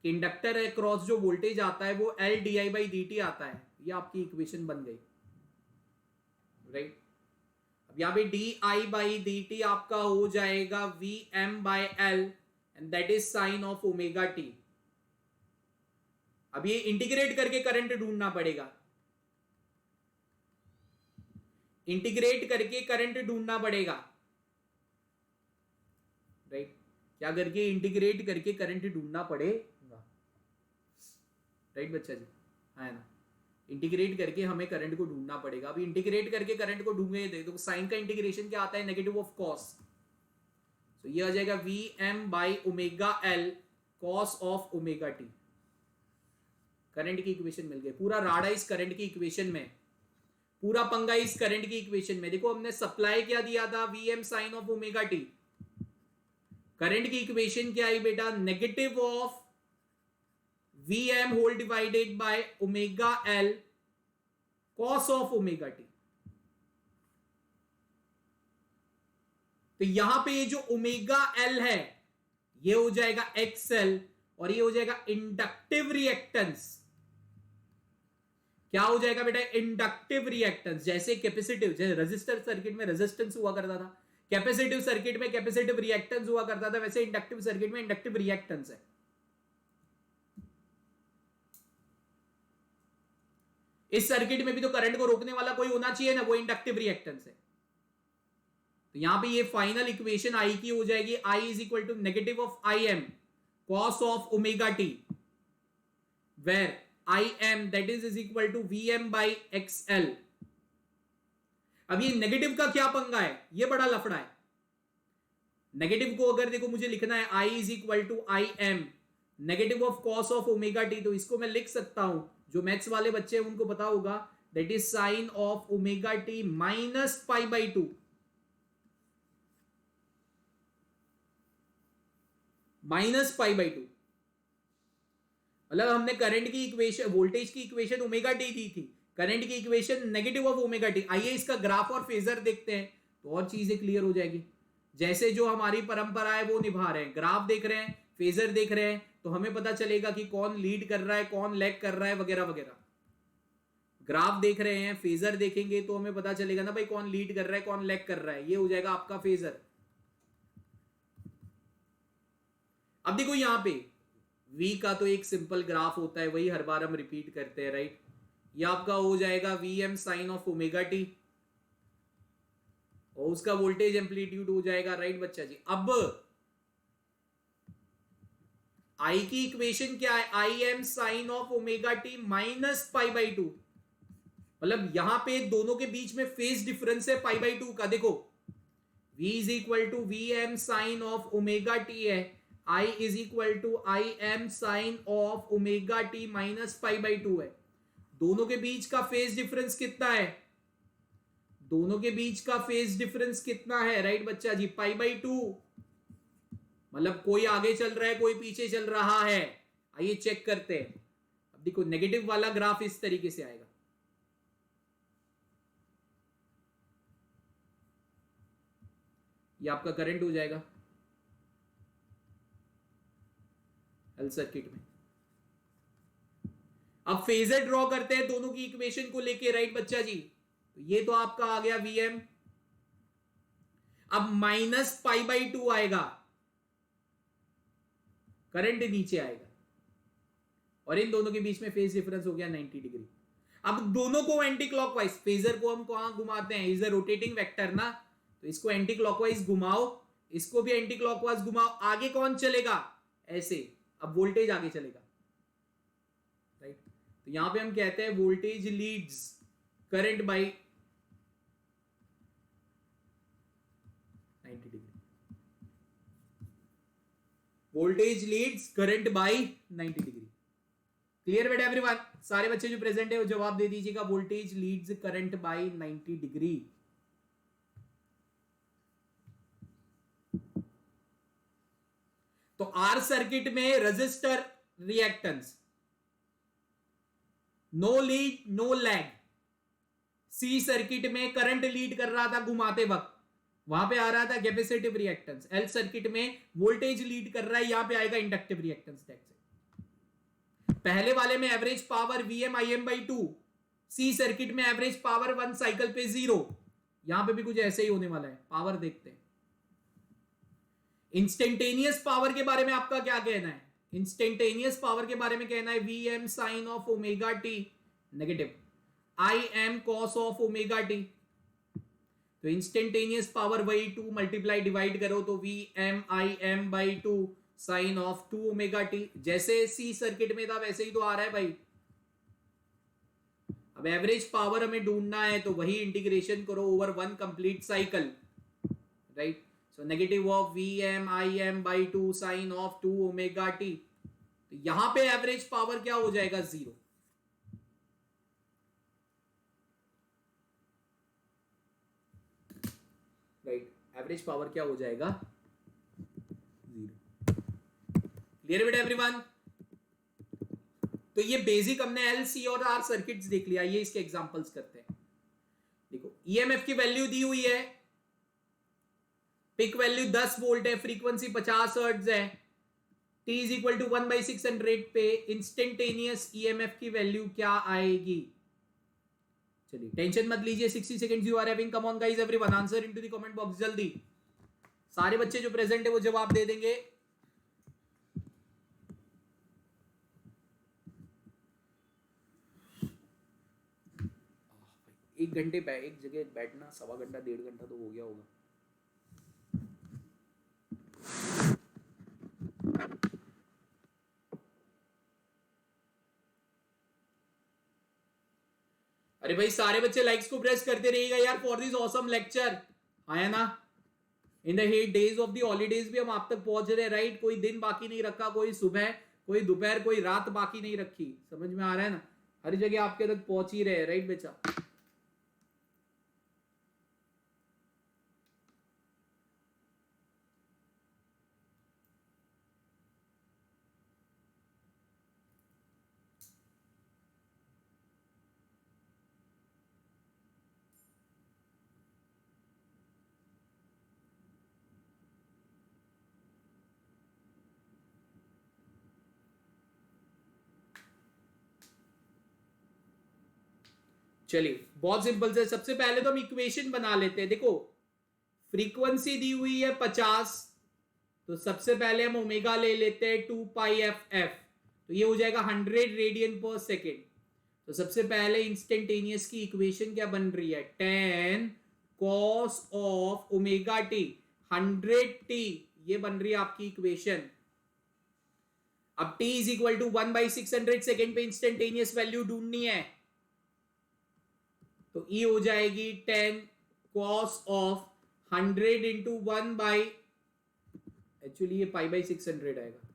कि इंडक्टर अक्रॉस जो वोल्टेज आता है वो L D I by D t आता है। ये आपकी इक्वेशन बन गई, राइट। अब यहां पे d I by D t आपका हो जाएगा V M by L, and that is sine of omega t. अब ये इंटीग्रेट करके करंट ढूंढना पड़ेगा, इंटीग्रेट करके करंट ढूंढना पड़ेगा, राइट? क्या करके? इंटीग्रेट करके करंट ढूंढना पड़ेगा, राइट बच्चा जी? है ना, इंटीग्रेट करके हमें करंट को ढूंढना पड़ेगा। अभी इंटीग्रेट करके करंट को ढूंढे तो साइन का इंटीग्रेशन क्या आता है? Negative of cos. तो ये आ जाएगा V M by omega L cos of omega T. Current की इक्वेशन मिल गई। पूरा राडा इस करंट की इक्वेशन में, पूरा पंगा इस करंट की इक्वेशन में। देखो हमने सप्लाई क्या दिया था? V M sine of omega T. Current की इक्वेशन क्या आई बेटा? Negative of V M whole divided by omega L cos of omega T. तो यहां पे ये जो ओमेगा एल है ये हो जाएगा एक्सएल और ये हो जाएगा इंडक्टिव रिएक्टेंस। क्या हो जाएगा बेटा? Inductive reactance. जैसे कैपेसिटिव, जैसे रेजिस्टर सर्किट में रेजिस्टेंस हुआ करता था, कैपेसिटिव सर्किट में कैपेसिटिव रिएक्टेंस हुआ करता था, वैसे इंडक्टिव सर्किट में इंडक्टिव रिएक्टेंस है। इस सर्किट में भी तो करंट को रोकने वाला कोई होना चाहिए ना, वो इंडक्टिव रिएक्टेंस है। तो यहां पे ये फाइनल इक्वेशन आई की हो जाएगी I is equal to negative of I M cos of omega t, where I m that is equal to V M by X L. अब ये नेगेटिव का क्या पंगा है? ये बड़ा लफड़ा है। नेगेटिव को अगर देखो मुझे लिखना है I is equal to I m negative of cos of omega T, तो इसको मैं लिख सकता हूं, जो मैथ्स वाले बच्चे हैं उनको पता होगा, that is sine of omega T minus pi by to. Minus pi by two मतलब हमने करंट की इक्वेशन, वोल्टेज की इक्वेशन ओमेगा टी दी थी, करंट की equation negative of omega t. आइए इसका ग्राफ और फेजर देखते हैं तो और चीजें क्लियर हो जाएगी। जैसे जो हमारी परंपरा है वो निभा रहे हैं, ग्राफ देख रहे हैं, फेजर देख रहे हैं, तो हमें पता चलेगा कि कौन लीड कर रहा है, कौन लैग कर रहा है, वगैरह वगैरह। ग्राफ देख रहे हैं, फेजर देखेंगे तो हमें पता चलेगा ना भाई कौन लीड कर रहा है, कौन लैग कर रहा है। ये हो जाएगा आपका फेजर। अब देखो यहां पे V का तो एक सिंपल ग्राफ होता है, वही हर बार हम रिपीट करते हैं, राइट? ये आपका हो जाएगा V M sine of omega T और उसका वोल्टेज एम्पलीट्यूड हो जाएगा, राइट बच्चा जी? अब I की इक्वेशन क्या है? I M sine of omega T minus pi by two. मतलब यहां पे दोनों के बीच में फेज डिफरेंस है पाई बाई टू का। देखो V is equal to V M sine of omega T है, I is equal to I M sine of omega T minus pi by two है। दोनों के बीच का फेज डिफरेंस कितना है? दोनों के बीच का फेज डिफरेंस कितना है, राइट बच्चा जी? पाई बाई टू। मतलब कोई आगे चल रहा है, कोई पीछे चल रहा है। आइए चेक करते हैं। अब देखो नेगेटिव वाला ग्राफ इस तरीके से आएगा, ये आपका करंट हो जाएगा एल सर्किट में। अब फेजर ड्रॉ करते हैं दोनों की इक्वेशन को लेके, राइट बच्चा जी? तो ये तो आपका आ गया वीएम। अब माइनस पाई बाई टू आएगा, करंट नीचे आएगा और इन दोनों के बीच में फेज डिफरेंस हो गया 90 डिग्री। अब दोनों को एंटी क्लॉकवाइज, फेजर को हम कहां घुमाते हैं? इज अ रोटेटिंग वेक्टर ना, तो इसको एंटी क्लॉकवाइज घुमाओ, इसको भी एंटी क्लॉकवाइज घुमाओ। आगे कौन चलेगा? ऐसे। अब वोल्टेज आगे चलेगा, राइट? तो यहां पे हम कहते हैं voltage leads current by 90 degree. Voltage leads current by 90 degree. Clear बेटा एवरीवन? सारे बच्चे जो प्रेजेंट है वो जवाब दे दीजिएगा, voltage leads current by 90 degree. तो आर सर्किट में resistor reactance, no lead no lag. C circuit में करंट लीड कर रहा था घुमाते वक्त, वहां पे आ रहा था कैपेसिटिव रिएक्टेंस। एल सर्किट में वोल्टेज लीड कर रहा है, यहां पे आएगा इंडक्टिव रिएक्टेंस। पहले वाले में average power VM I M by two, C circuit में एवरेज पावर 1 साइकिल पे 0। यहां पे भी कुछ ऐसे ही होने वाला है, पावर देखते हैं। इंस्टेंटेनियस पावर के बारे में आपका क्या कहना है? इंस्टेंटेनियस पावर के बारे में कहना है V M sine of omega T negative I M cos of omega T. तो इंस्टेंटेनियस पावर वही 2 मल्टीप्लाई डिवाइड करो तो V M I M by 2 sine of 2 omega T. जैसे सी सर्किट में था वैसे ही तो आ रहा है भाई। अब एवरेज पावर हमें ढूंढना है तो वही इंटीग्रेशन करो over one complete cycle, right. So negative of V M I M by 2 sine of 2 omega T. तो यहां पे एवरेज पावर क्या हो जाएगा? 0। राइट, एवरेज पावर क्या हो जाएगा? 0। क्लियर बेटा एवरीवन? तो ये बेसिक हमने एल सी और आर सर्किट्स देख लिया। ये इसके एग्जांपल्स करते हैं। देखो ईएमएफ की वैल्यू दी हुई है, पिक वैल्यू 10 वोल्ट है, फ्रीक्वेंसी 50 हर्ट्ज है, टी इज इक्वल टू 1/600 पे इंस्टेंटेनियस ईएमएफ की वैल्यू क्या आएगी? चलिए टेंशन मत लीजिए, 60 seconds you are having. Come on guys everyone, answer into the comment box जल्दी। सारे बच्चे जो प्रेजेंट है वो जवाब दे देंगे। एक घंटे एक जगह बैठना, सवा घंटा 1.5 घंटा तो हो गया होगा। अरे भाई सारे बच्चे लाइक्स को प्रेस करते रहिएगा यार फॉर दिस ऑसम लेक्चर, आया ना। In the hate days of the holidays भी हम आप तक पहुंच रहे हैं, राइट। कोई दिन बाकी नहीं रखा, कोई सुबह, कोई दोपहर, कोई रात बाकी नहीं रखी। समझ में आ रहा है ना? हर जगह आपके तक पहुंच ही रहे, राइट बेचा। चलिए बहुत सिंपल से सबसे पहले तो हम इक्वेशन बना लेते हैं। देखो फ्रीक्वेंसी दी हुई है 50, तो सबसे पहले हम ओमेगा ले लेते हैं 2 पाई एफ एफ, तो ये हो जाएगा 100 रेडियन पर सेकेंड। तो सबसे पहले इंस्टेंटेनियस की इक्वेशन क्या बन रही है? 10 cos of omega T 100t, ये बन रही है आपकी इक्वेशन। अब t is equal to 1/600 second पे इंस्टेंटेनियस वैल्यू ढूंढनी है, तो E हो जाएगी 10 cos of 100 into 1 by, actually ये पाई बाई 600 आएगा,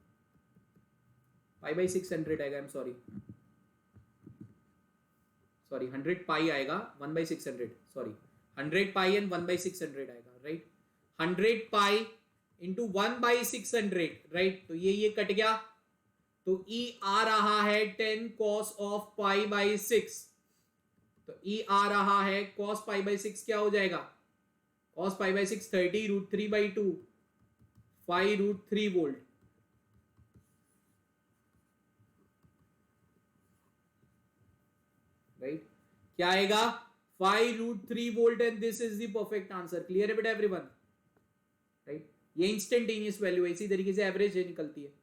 पाई बाई 600 आएगा, आई एम सॉरी 100 पाई आएगा 1/600, सॉरी 100 पाई एंड 1/600 आएगा, राइट। 100 pi into 1/600, right. तो ये कट गया, तो E आ रहा है 10 cos ऑफ पाई बाई 6। तो E आ रहा है cos पाई बाई 6 क्या हो जाएगा? cos pi by 6 30√3/2 5√3 volt, right. क्या आएगा? 5√3 volt and this is the perfect answer. Clear है बेटा एवरीवन? राइट, ये इंस्टेंटेनियस वैल्यू है, इसी तरीके से एवरेज निकलती है,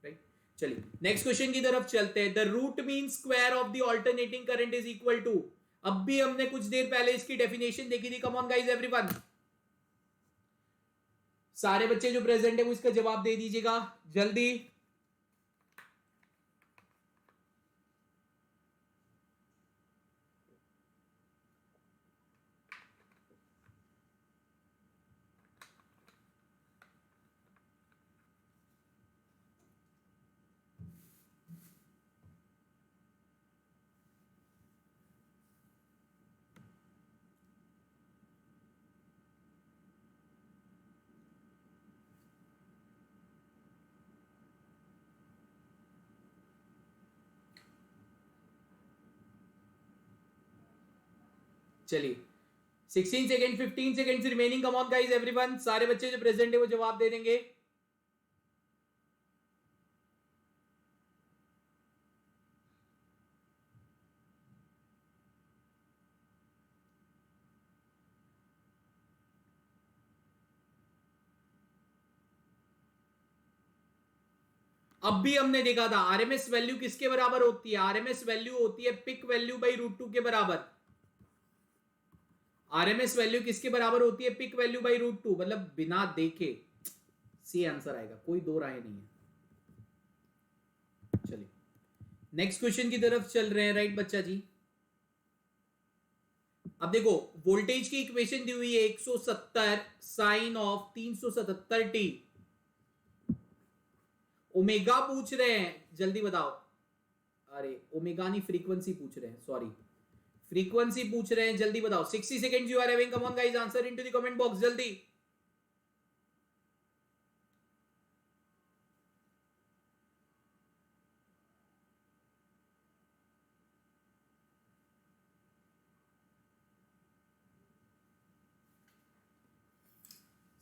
राइट। चलिए नेक्स्ट क्वेश्चन की तरफ चलते हैं। The root mean square of the alternating current is equal to, अब भी हमने कुछ देर पहले इसकी डेफिनेशन देखी थी। कम ऑन गाइस एवरीवन, सारे बच्चे जो प्रेजेंट है वो इसका जवाब दे दीजिएगा जल्दी। चलिए 16 second 15 second remaining. Come on guys everyone, सारे बच्चे जो प्रेजेंट है वो जवाब दे देंगे। अब भी हमने देखा था आरएमएस वैल्यू किसके बराबर होती है, आरएमएस वैल्यू होती है पिक वैल्यू बाई √2 के बराबर। आरएमएस वैल्यू किसके बराबर होती है, पिक वैल्यू बाई √2, मतलब बिना देखे सी आंसर आएगा, कोई दो राय नहीं है। चलिए नेक्स्ट क्वेश्चन की तरफ चल रहे हैं, राइट बच्चा जी। अब देखो वोल्टेज की इक्वेशन दी हुई है 170 साइन ऑफ 377t, ओमेगा पूछ रहे हैं, जल्दी बताओ। अरे ओमेगा नहीं, फ्रीक्वेंसी पूछ रहे हैं, सॉरी फ्रीक्वेंसी पूछ रहे हैं, जल्दी बताओ। 60 seconds you are having, come on guys, answer into the comment box जल्दी।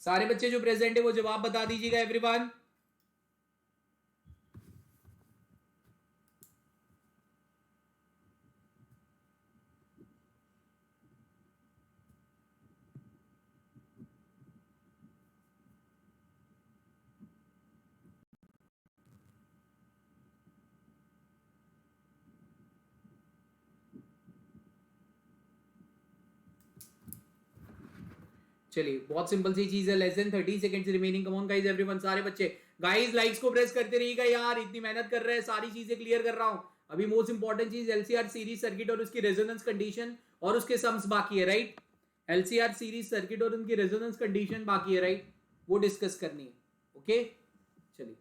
सारे बच्चे जो प्रेजेंट है वो जवाब बता दीजिएगा एवरीवन। चलिए बहुत सिंपल सी चीज है, less than 30 seconds remaining, come on guys everyone, सारे बच्चे गाइस लाइक्स को प्रेस करते रहिएगा यार, इतनी मेहनत कर रहे हैं, सारी चीजें क्लियर कर रहा हूं। अभी मोस्ट इंपॉर्टेंट चीज एलसीआर सीरीज सर्किट और उसकी रेजोनेंस कंडीशन और उसके सम्स बाकी है, राइट। एलसीआर सीरीज सर्किट और उनकी रेजोनेंस कंडीशन बाकी है, राइट, वो डिस्कस करनी है। ओके चलिए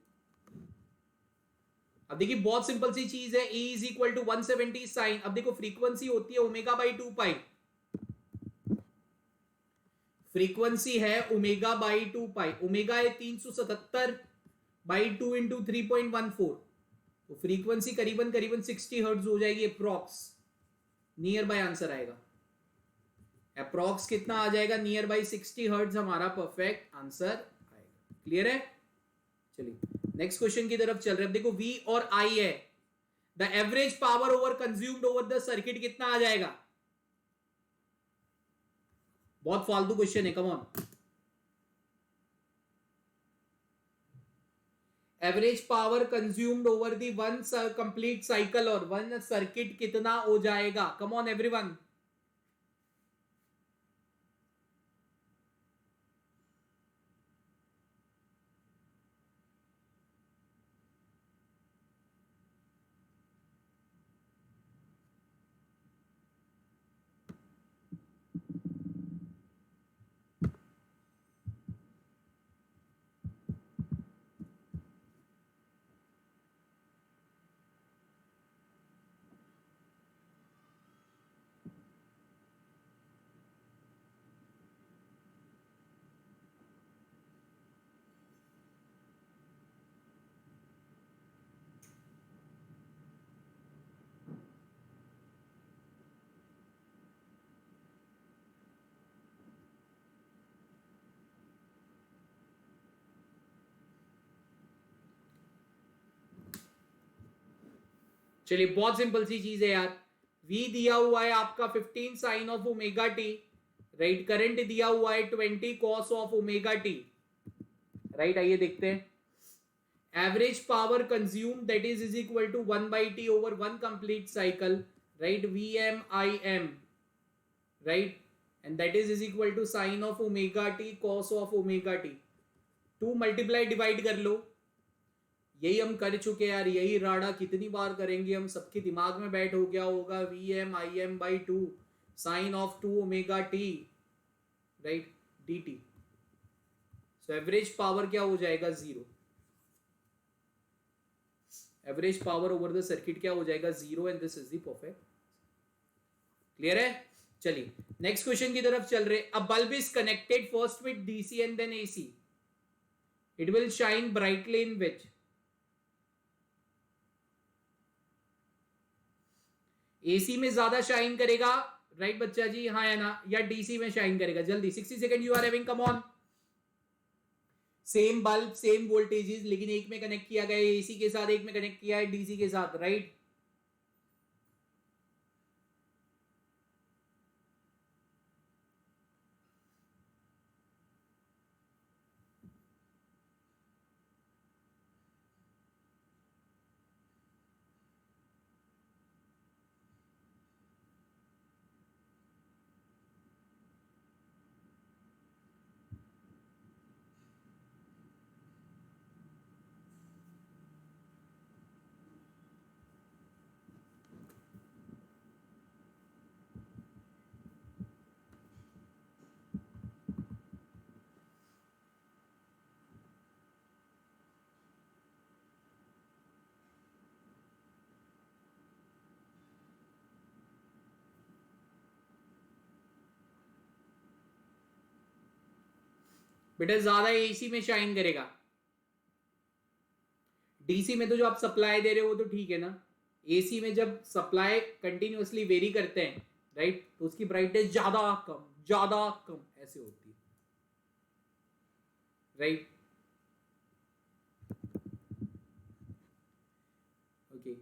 अब देखिए बहुत सिंपल सी चीज है, E is equal to 170 sine, अब देखो फ्रीक्वेंसी होती है ओमेगा बाई 2 पाई, फ्रीक्वेंसी है ओमेगा बाई 2 पाई, ओमेगा है 377 बाई 2 इंटू 3.14, तो फ्रीक्वेंसी करीबन करीबन 60 हर्ट्ज हो जाएगी अप्रॉक्स, नियर बाय आंसर आएगा, अप्रॉक्स कितना आ जाएगा, नियर बाय 60 हर्ट्ज हमारा परफेक्ट आंसर आएगा। क्लियर है। चलिए नेक्स्ट क्वेश्चन की तरफ चल रहे हैं। देखो V और I है, the average power over consumed over the circuit कितना आ जाएगा, बहुत फालतू क्वेश्चन है, come on. Average power consumed over the one complete cycle और वन सर्किट कितना हो जाएगा, कम ऑन एवरीवन। चलिए बहुत सिंपल सी चीज है यार, V दिया हुआ है आपका 15 sine of omega T, right, current दिया हुआ है 20 cos of omega T, right. आइए देखते हैं average power consume that is equal to 1/t over one complete cycle, right, VMIM, right, and that is equal to sine of omega T cos of omega T, 2 multiply divide कर लो, यही हम कर चुके यार, यही राडा कितनी बार करेंगे हम, सबके दिमाग में बैठ हो गया होगा, VMIM by 2 sine of 2 omega T, right, dt, so average power क्या हो जाएगा, 0, average power over the circuit क्या हो जाएगा, 0, and this is the perfect. Clear है। चलिए नेक्स्ट क्वेश्चन की तरफ चल रहे। A bulb is connected first with DC and then AC, it will shine brightly in which, AC में ज्यादा शाइन करेगा, राइट बच्चा जी, हाँ या ना, या DC में शाइन करेगा, जल्दी 60 second you are having, come on. Same bulb same voltages, लेकिन एक में कनेक्ट किया गया है AC के साथ, एक में कनेक्ट किया है DC के साथ, राइट। बेटा ज्यादा एसी में शाइन करेगा। डीसी में तो जो आप सप्लाई दे रहे हो वो तो ठीक है ना, एसी में जब सप्लाई कंटिन्यूअसली वेरी करते हैं राइट, तो उसकी ब्राइटनेस ज्यादा कम ऐसे होती है right. Okay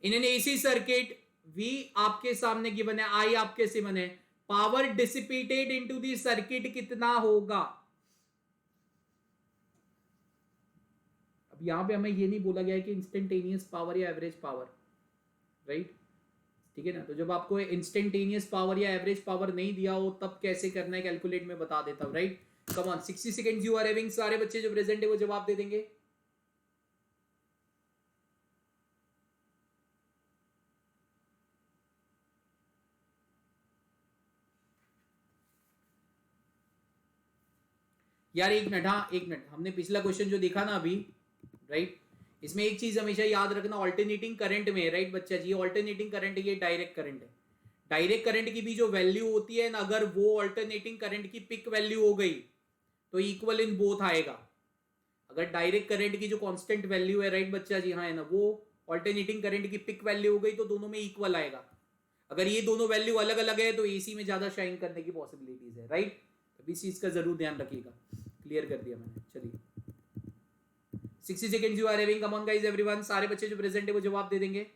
in an AC circuit, V आपके सामने गिवन है, आई आपके सामने है, power dissipated into the circuit कितना होगा। अब यहां पे हमें ये नहीं बोला गया है कि इंस्टेंटेनियस पावर या एवरेज पावर राइट, ठीक है ना। तो जब आपको इंस्टेंटेनियस पावर या एवरेज पावर नहीं दिया हो तब कैसे करना है कैलकुलेट में बता देता हूं right. Come on 60 seconds you are having, सारे बच्चे जो प्रेजेंट है वो जवाब दे देंगे। यार एक मिनट, हाँ एक मिनट, हमने पिछला क्वेश्चन जो देखा ना अभी राइट, इसमें एक चीज हमेशा याद रखना, ऑल्टरनेटिंग करंट में राइट बच्चा जी, ऑल्टरनेटिंग करंट ये डायरेक्ट करंट है। डायरेक्ट करंट की भी जो वैल्यू होती है ना, अगर वो ऑल्टरनेटिंग करंट की पिक वैल्यू हो गई तो इक्वल इन बोथ आएगा। अगर डायरेक्ट करंट की जो कांस्टेंट वैल्यू है राइट बच्चा जी, हाँ है ना, वो ऑल्टरनेटिंग करंट की पिक वैल्यू हो गई तो दोनों में इक्वल आएगा। अगर ये दोनों वैल्यू अलग अलग है तो एसी में ज्यादा शाइन करने की पॉसिबिलिटीज है राइट। तो इस चीज का जरूर ध्यान रखिएगा। क्लियर कर दिया मैंने, चलिए 60 seconds you are having, come on guys everyone, सारे बच्चे जो प्रेजेंट है वो जवाब दे देंगे।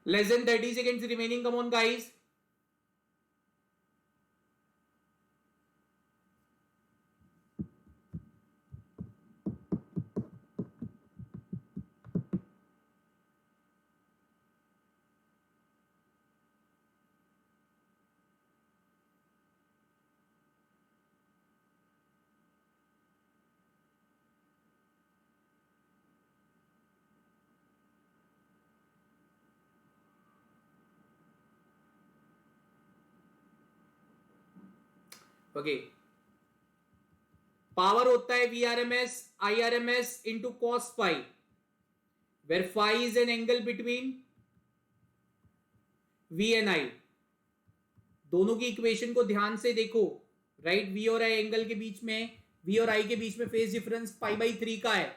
Less than 30 seconds remaining, come on guys. Okay power होता है VRMS IRMS into cos phi, where phi is an angle between V and I। दोनों की इक्वेशन को ध्यान से देखो राइट, V और I एंगल के बीच में, V और I के बीच में फेज डिफरेंस π/3 का है।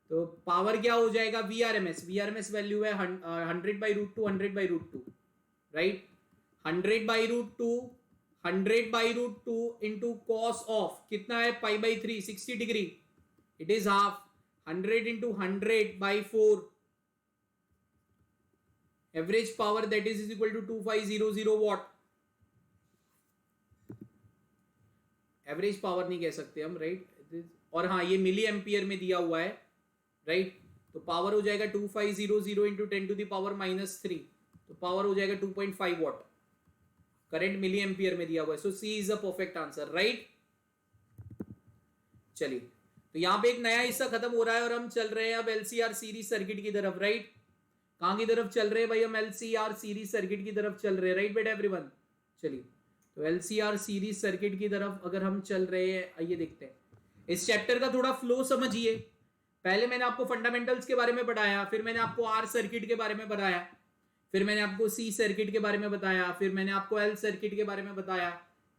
तो पावर क्या हो जाएगा, VRMS वैल्यू है 100/√2 100/√2 राइट, 100/√2 100/√2 इंटू कॉस ऑफ कितना है π/3 60 degree, it is half 100 into 100/4, average power that is equal to 2500 watt. Average power नहीं कह सकते हम राइट, और हाँ ये मिली एम्पियर में दिया हुआ है राइट। तो पावर हो जाएगा 2500 इंटू 10⁻³ तो पावर हो जाएगा 2.5 वॉट। करंट मिली एम्पियर में दिया हुआ है, so C is the perfect answer right. चलिए तो यहां पे एक नया हिस्सा खत्म हो रहा है और हम चल रहे हैं अब LCR सीरीज सर्किट की तरफ राइट। कहां की तरफ चल रहे हैं भाई, हम LCR सीरीज सर्किट की तरफ चल रहे हैं राइट बेटा एवरीवन। चलिए तो LCR सीरीज सर्किट की तरफ अगर हम चल रहे हैं, आइए देखते हैं। इस चैप्टर का थोड़ा फ्लो समझिए। पहले मैंने आपको फंडामेंटल्स के बारे में पढ़ाया, फिर मैंने आपको R सर्किट के बारे में बताया, फिर मैंने आपको C सर्किट के बारे में बताया, फिर मैंने आपको L सर्किट के बारे में बताया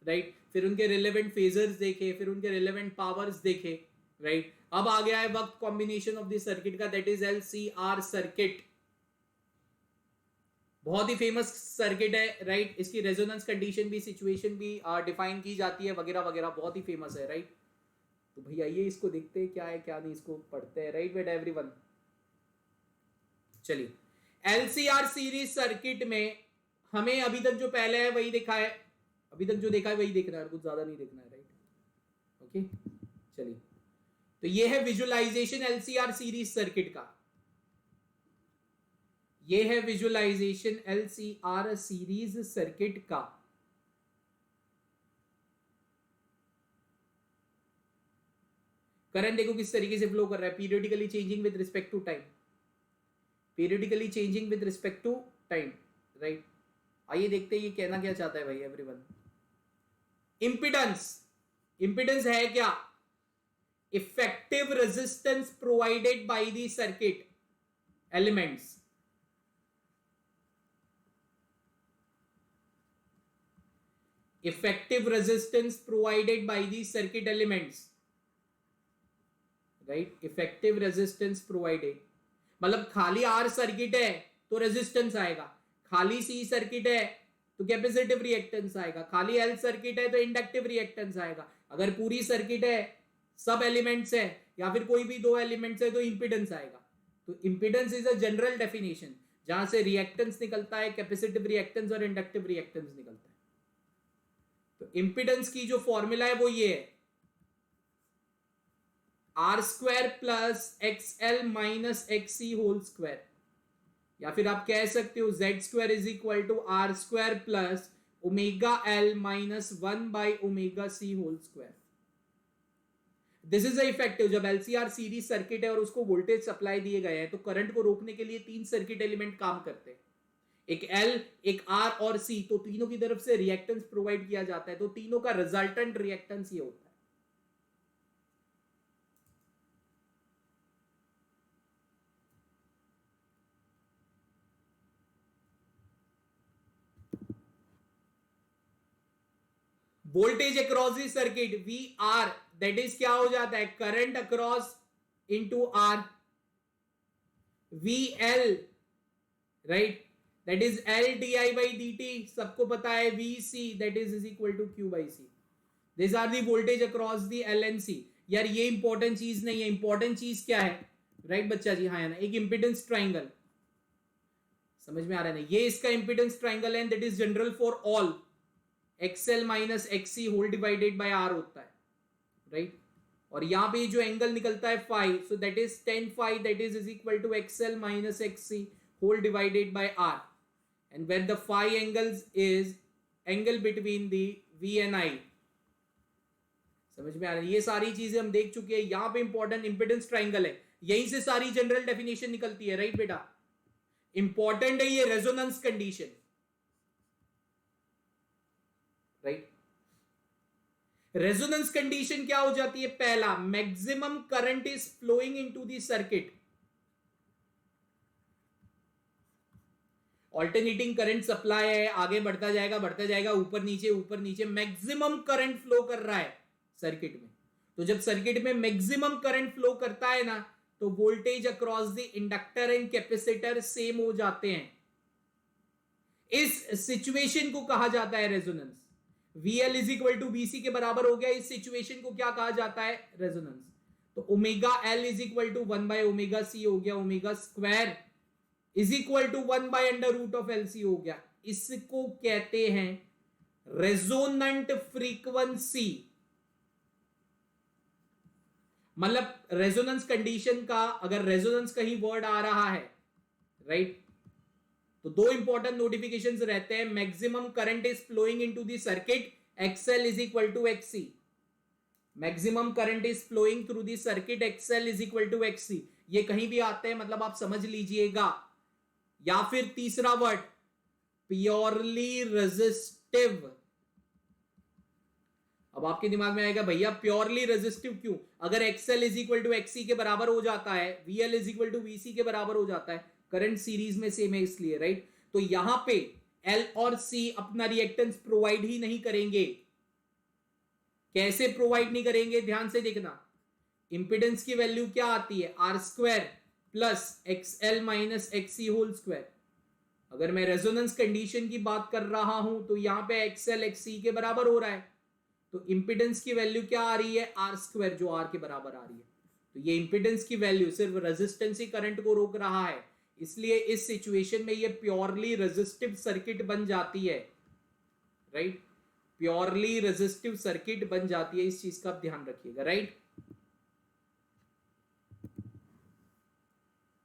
राइट, फिर उनके रिलेवेंट फेजर्स देखे, फिर उनके रिलेवेंट पावर्स देखे राइट। अब आ गया है वक्त कॉम्बिनेशन ऑफ द सर्किट का, दैट इज LCR सर्किट। बहुत ही फेमस सर्किट है राइट, इसकी रेजोनेंस कंडीशन भी, सिचुएशन भी डिफाइन की जाती है वगैरह वगैरह, बहुत ही फेमस है राइट। तो भाई आइए इसको देखते हैं क्या है क्या नहीं, इसको पढ़ते हैं राइट बेटा एवरीवन। चलिए LCR सीरीज सर्किट में हमें अभी तक जो पहले है वही देखा है, अभी तक जो देखा है वही देखना है, कुछ ज्यादा नहीं देखना है राइट। ओके चलिए तो ये है विजुअलाइजेशन LCR सीरीज सर्किट का। ये है विजुअलाइजेशन LCR सीरीज सर्किट का। करंट देखो किस तरीके से फ्लो कर रहा है, periodically changing with respect to time, periodically changing with respect to time, right. आइए देखते हैं ये कहना क्या चाहता है भाई एवरीवन। इंपिडेंस, इंपिडेंस है क्या? Effective resistance provided by the circuit elements. Effective resistance provided by the circuit elements, right. Effective resistance provided मतलब खाली आर सर्किट है तो रेजिस्टेंस आएगा, खाली सी सर्किट है तो कैपेसिटिव रिएक्टेंस आएगा, खाली एल सर्किट है तो इंडक्टिव रिएक्टेंस आएगा, अगर पूरी सर्किट है सब एलिमेंट्स है या फिर कोई भी दो एलिमेंट्स है तो इंपिडेंस आएगा। तो impedance is a general definition जहां से रिएक्टेंस निकलता है, कैपेसिटिव रिएक्टेंस और इंडक्टिव रिएक्टेंस निकलता है। तो इंपिडेंस की जो फॉर्मूला है वो ये है, R square plus XL minus XC whole square, या फिर आप कह सकते हो Z square is equal to R square plus omega L minus 1 by omega C whole square. This is effective जब एलसीआर सीरीज सर्किट है और उसको वोल्टेज सप्लाई दिए गए हैं तो करंट को रोकने के लिए तीन सर्किट एलिमेंट काम करते हैं, एक एल, एक आर और सी, तो तीनों की तरफ से रिएक्टेंस प्रोवाइड किया जाता है, तो तीनों का रिजल्टेंट रिएक्टेंस ये होता है। Voltage across the circuit V R, that is क्या हो जाता है, current across into R, V L, right, that is L D I by D T, सबको पता है, V C that is equal to Q by C. This are the voltage across the L and C. यार ये इंपॉर्टेंट चीज नहीं है, इंपॉर्टेंट चीज क्या है, राइट बच्चा जी, हाँ है ना, एक इंपिडेंस ट्राइंगल, समझ में आ रहा है ना, ये इसका इंपिडेंस ट्राइंगल है, that is general for all, XL minus XC whole divided by R होता है, राइट। और यहां पे जो एंगल निकलता है phi, so that is tan phi that is equal to XL minus XC whole divided by R, and where the phi angles is angle between the V and I. समझ में आ रहा है, ये सारी चीजें हम देख चुके हैं। यहां पे इंपॉर्टेंट इंपिडेंस ट्राइंगल है, यहीं से सारी जनरल डेफिनेशन निकलती है, राइट बेटा। इंपॉर्टेंट है ये resonance condition, right. Resonance condition क्या हो जाती है, पहला, maximum current is flowing into the circuit, alternating current supply है, आगे बढ़ता जाएगा, ऊपर नीचे, मैक्सिमम करंट फ्लो कर रहा है सर्किट में। तो जब सर्किट में मैक्सिमम करंट फ्लो करता है ना, तो voltage across the inductor and capacitor same हो जाते हैं। इस सिचुएशन को कहा जाता है resonance. VL is equal to BC के बराबर हो गया, इस सिचुएशन को क्या कहा जाता है, रेजोनेंस। तो omega L is equal to 1 by omega C हो गया, omega square is equal to 1 by under root of LC हो गया। इसको कहते हैं रेजोनेंट फ्रीक्वेंसी। मतलब रेजोनेंस कंडीशन का अगर रेजोनेंस कहीं वर्ड आ रहा है, राइट, तो दो इंपॉर्टेंट नोटिफिकेशंस रहते हैं, maximum current is flowing into the circuit, XL is equal to XC, maximum current is flowing through the circuit, XL is equal to XC। ये कहीं भी आते हैं, मतलब आप समझ लीजिएगा। या फिर तीसरा वर्ड, प्योरली रेजिस्टिव। अब आपके दिमाग में आएगा भैया प्योरली रेजिस्टिव क्यों, अगर XL is equal to XC के बराबर हो जाता है, VL is equal to VC के बराबर हो जाता है, करंट सीरीज में सेम है इसलिए, राइट। तो यहां पे L और C अपना रिएक्टेंस प्रोवाइड ही नहीं करेंगे। कैसे प्रोवाइड नहीं करेंगे, ध्यान से देखना। इंपिडेंस की वैल्यू क्या आती है, R square plus XL minus XC whole square. अगर मैं रेजोनेंस कंडीशन की बात कर रहा हूं तो यहां पे XL XC के बराबर हो रहा है, तो इंपिडेंस की वैल्यू क्या आ रही है, आर स्क्वायर, जो आर के बराबर आ रही है। तो ये इंपिडेंस की वैल्यू सिर्फ रेजिस्टेंस ही करंट को रोक रहा है, इसलिए इस सिचुएशन में ये प्योरली रेजिस्टिव सर्किट बन जाती है, राइट। प्योरली रेजिस्टिव सर्किट बन जाती है, इस चीज का ध्यान रखिएगा, राइट।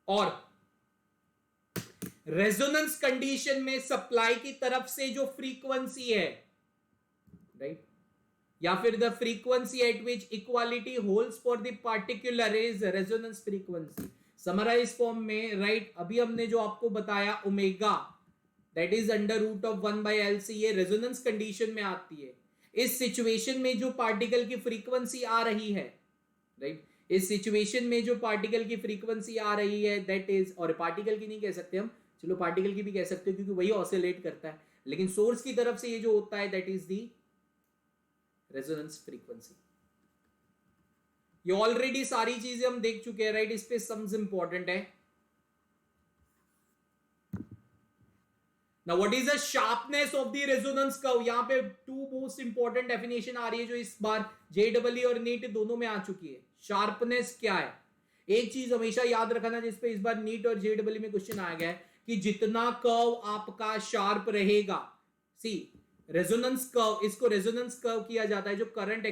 और रेजोनेंस कंडीशन में सप्लाई की तरफ से जो फ्रीक्वेंसी है, राइट, या फिर the frequency at which equality holds for the particular is resonance frequency. Summarise form में, राइट, अभी हमने जो आपको बताया omega that is under root of 1/LC, ये रेजोनेंस कंडीशन में आती है। इस सिचुएशन में जो पार्टिकल की फ्रीक्वेंसी आ रही है, राइट, इस सिचुएशन में जो पार्टिकल की फ्रीक्वेंसी आ रही है दैट इज, और पार्टिकल की नहीं कह सकते हम, चलो पार्टिकल की भी कह सकते हो क्योंकि वही ऑसिलेट करता है, लेकिन सोर्स की तरफ से ये जो होता है that is the resonance frequency. ये ऑलरेडी सारी चीजें हम देख चुके हैं, राइट, इस पे सम्स इंपॉर्टेंट है। Now what is the sharpness of the resonance curve? यहाँ पे टू मोस्ट इंपॉर्टेंट डेफिनेशन आ रही है जो इस बार JEE और नीट दोनों में आ चुकी है। शार्पनेस क्या है? एक चीज हमेशा याद रखना जिस पे इस बार नीट और JEE में क्वेश्चन आ गया है कि जितना कर्व आपका शार्प रहेगा, सी रेजोनेंस कर्व, इसको रेजोनेंस कर्व किया जाता है जो करंट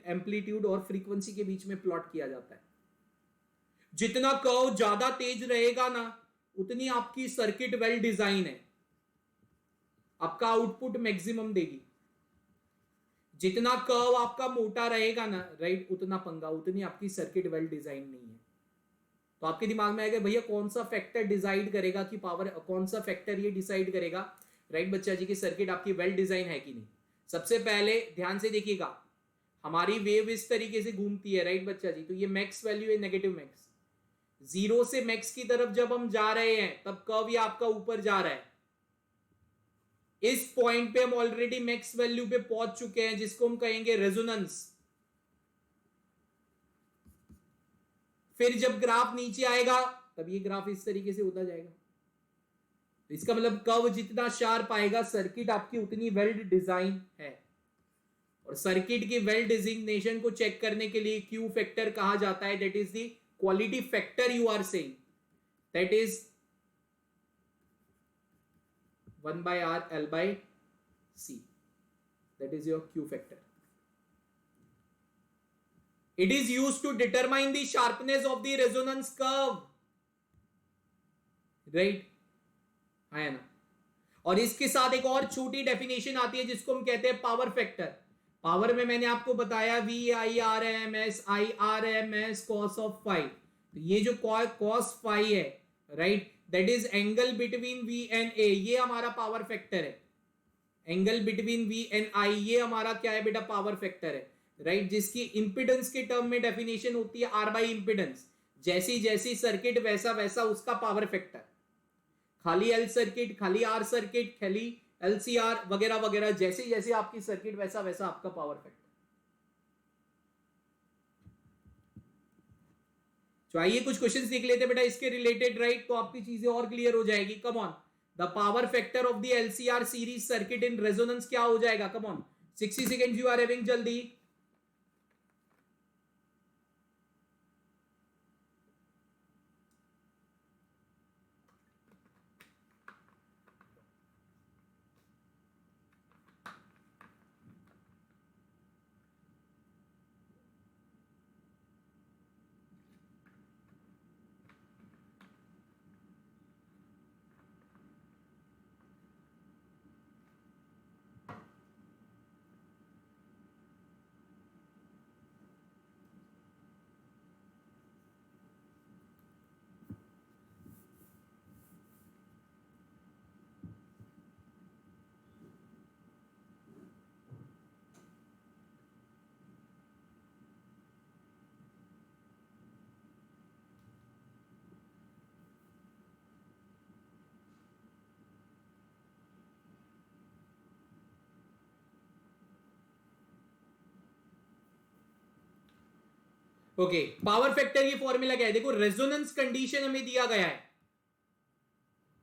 एम्पलीट्यूड और फ्रीक्वेंसी के बीच में प्लॉट किया जाता है। जितना कर्व ज्यादा तेज रहेगा ना, उतनी आपकी सर्किट वेल डिजाइन है, आपका आउटपुट मैक्सिमम देगी। जितना कर्व आपका मोटा रहेगा ना, राइट, उतना पंगा, उतनी आपकी सर्किट वेल डिजाइन नहीं है। तो आपके दिमाग में आएगा भैया कौन सा फैक्टर डिसाइड करेगा कि पावर, कौन सा फैक्टर ये डिसाइड करेगा, राइट बच्चा जी, की सर्किट आपकी वेल डिजाइन है कि नहीं। सबसे पहले ध्यान से देखिएगा, हमारी वेव इस तरीके से घूमती है, राइट बच्चा जी, तो ये मैक्स वैल्यू है, नेगेटिव मैक्स। जीरो से मैक्स की तरफ जब हम जा रहे हैं तब कर्व ये आपका ऊपर जा रहा है। इस पॉइंट पे हम ऑलरेडी मैक्स वैल्यू पे पहुंच चुके हैं जिसको हम कहेंगे रेजोनेंस। फिर जब ग्राफ नीचे आएगा तब ये ग्राफ इस तरीके से होता जाएगा। तो इसका मतलब कर्व जितना शार्प आएगा, सर्किट आपकी उतनी वेल डिजाइन है। और सर्किट की वेल डिजाइनेशन को चेक करने के लिए क्यू फैक्टर कहा जाता है, that is the quality factor you are saying, that is 1/R/L/C, that is your Q factor. It is used to determine the sharpness of the resonance curve, right? है ना। और इसके साथ एक और छोटी डेफिनेशन आती है जिसको हम कहते हैं पावर फैक्टर। पावर में मैंने आपको बताया VIRMS cos of phi। तो ये जो cos phi है, right, that is angle between V and A, ये हमारा पावर फैक्टर है। Angle between V and I, ये हमारा क्या है बेटा, पावर फैक्टर है, राइट, जिसकी इंपिडेंस के टर्म में डेफिनेशन होती है R बाई इंपिडेंस। जैसी जैसी सर्किट वैसा वैसा उसका पावर फैक्टर। खाली L सर्किट, खाली R सर्किट, खाली LCR वगैरह वगैरह, जैसे जैसे आपकी सर्किट वैसा वैसा आपका पावर फैक्टर। तो आइए कुछ क्वेश्चंस देख लेते हैं बेटा इसके रिलेटेड, राइट, तो आपकी चीजें और क्लियर हो जाएगी। Come on, the power factor of the LCR series circuit in resonance क्या हो जाएगा? Come on, 60 seconds you are having, जल्दी। ओके, पावर फैक्टर की फॉर्मूला क्या है? देखो, रेजोनेंस कंडीशन हमें दिया गया है,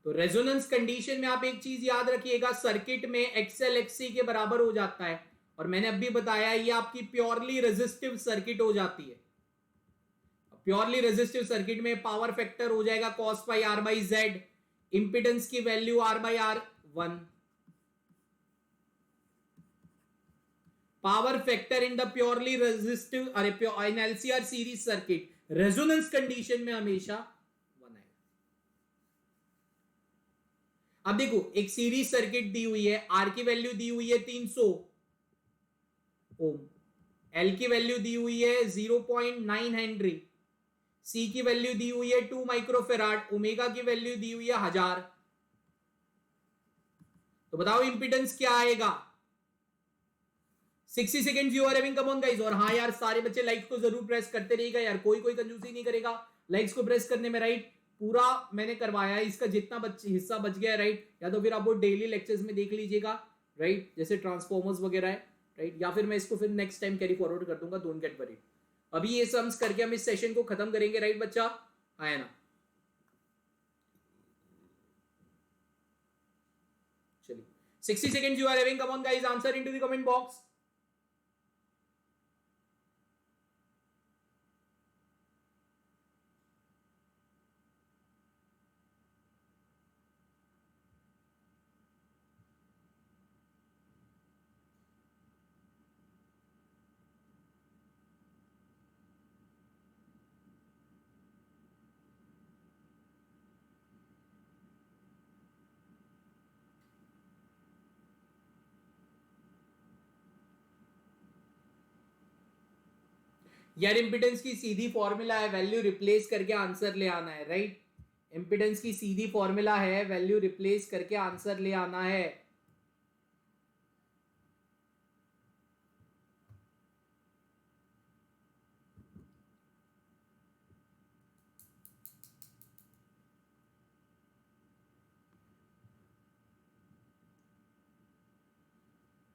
तो रेजोनेंस कंडीशन में आप एक चीज याद रखिएगा, सर्किट में XL XC के बराबर हो जाता है। और मैंने अभी बताया ये आपकी प्योरली रेजिस्टिव सर्किट हो जाती है। प्योरली रेजिस्टिव सर्किट में पावर फैक्टर हो जाएगा cos phi R by Z, impedance की value R by R 1। Power factor in the purely resistive, अरे in LCR series circuit resonance condition में हमेशा 1 आएगा। अब देखो एक सीरीज सर्किट दी हुई है, आर की वैल्यू दी हुई है 300 ओम, एल की वैल्यू दी हुई है 0.9 हेनरी, सी की वैल्यू दी हुई है 2 माइक्रोफेराड, ओमेगा की वैल्यू दी हुई है 1000। तो बताओ इंपिडेंस क्या आएगा? 60 second you are having, come on guys. और हाँ यार सारे बच्चे लाइक को जरूर प्रेस करते रहिएगा यार, कोई कोई कंजूसी नहीं करेगा लाइक्स को प्रेस करने में, राइट। पूरा मैंने करवाया है, इसका जितना हिस्सा बच गया है, राइट, या तो फिर आप वो डेली लेक्चर्स में देख लीजिएगा, राइट, जैसे ट्रांसफॉर्मर्स वगैरह है, राइट, या फिर मैं इसको फिर नेक्स्ट टाइम कैरी फॉरवर्ड कर दूंगा, डोंट गेट वरीड। अभी ये सम्स करके हम इस सेशन को खत्म करेंगे, राइट बच्चा, आया ना। चलिए 60 seconds you are having, come on guys, answer into the comment box. यार इंपिडेंस की सीधी फॉर्मूला है, वैल्यू रिप्लेस करके आंसर ले आना है, राइट। इंपिडेंस की सीधी फॉर्मूला है, वैल्यू रिप्लेस करके आंसर ले आना है।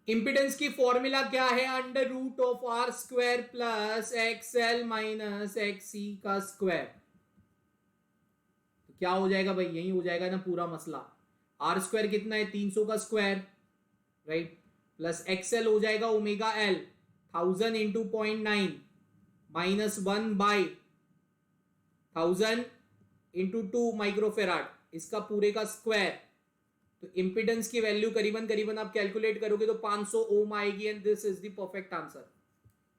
इंपिडेंस की फॉर्मूला क्या है? Under root of R square plus XL minus XC का स्क्वायर। तो क्या हो जाएगा भाई? यही हो जाएगा ना पूरा मसला। आर स्क्वायर कितना है? 300 का स्क्वायर, राइट, प्लस एक्सएल हो जाएगा omega L 1000 into 0.9 minus 1/1000 into 2 microfarad, इसका पूरे का स्क्वायर। तो इंपिडेंस की वैल्यू करीबन करीबन आप कैलकुलेट करोगे तो 500 ओम आएगी, and this is the perfect answer.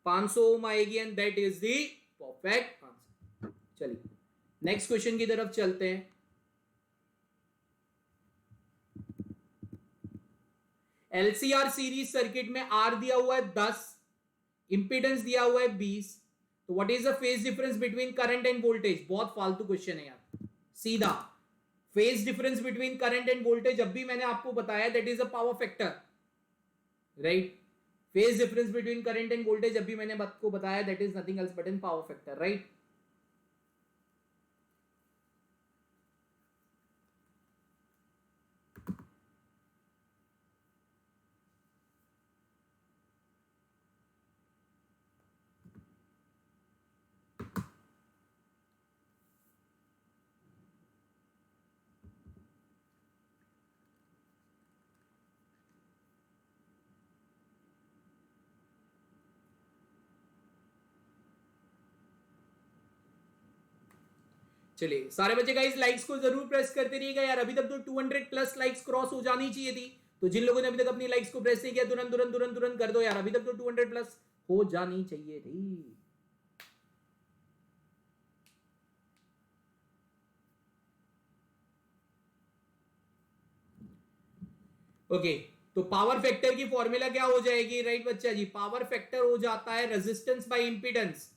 500 ओम आएगी and that is the perfect answer. चलिए नेक्स्ट क्वेश्चन की तरफ चलते हैं। एलसीआर सीरीज सर्किट में आर दिया हुआ है 10, इंपिडेंस दिया हुआ है 20, तो what is the phase difference between current end voltage? बहुत फालतू क्वेश्चन है यार, सीधा phase difference between current end voltage जब भी मैंने आपको बताया that is a power factor, right. Phase difference between current end voltage जब भी मैंने आपको बताया that is nothing else but in power factor, right. चलिए सारे बच्चे गाइस लाइक्स को जरूर प्रेस करते रहिएगा यार, अभी तक तो 200 प्लस लाइक्स क्रॉस हो जानी चाहिए थी, तो जिन लोगों ने अभी तक अपनी लाइक्स को प्रेस नहीं किया तुरंत तुरंत तुरंत तुरंत कर दो यार, अभी तक तो 200 प्लस हो जानी चाहिए थी। ओके तो पावर फैक्टर की फॉर्मूला क्या हो जाएगी, राइट बच्चा जी? पावर फैक्टर हो जाता है रेजिस्टेंस बाय इंपीडेंस।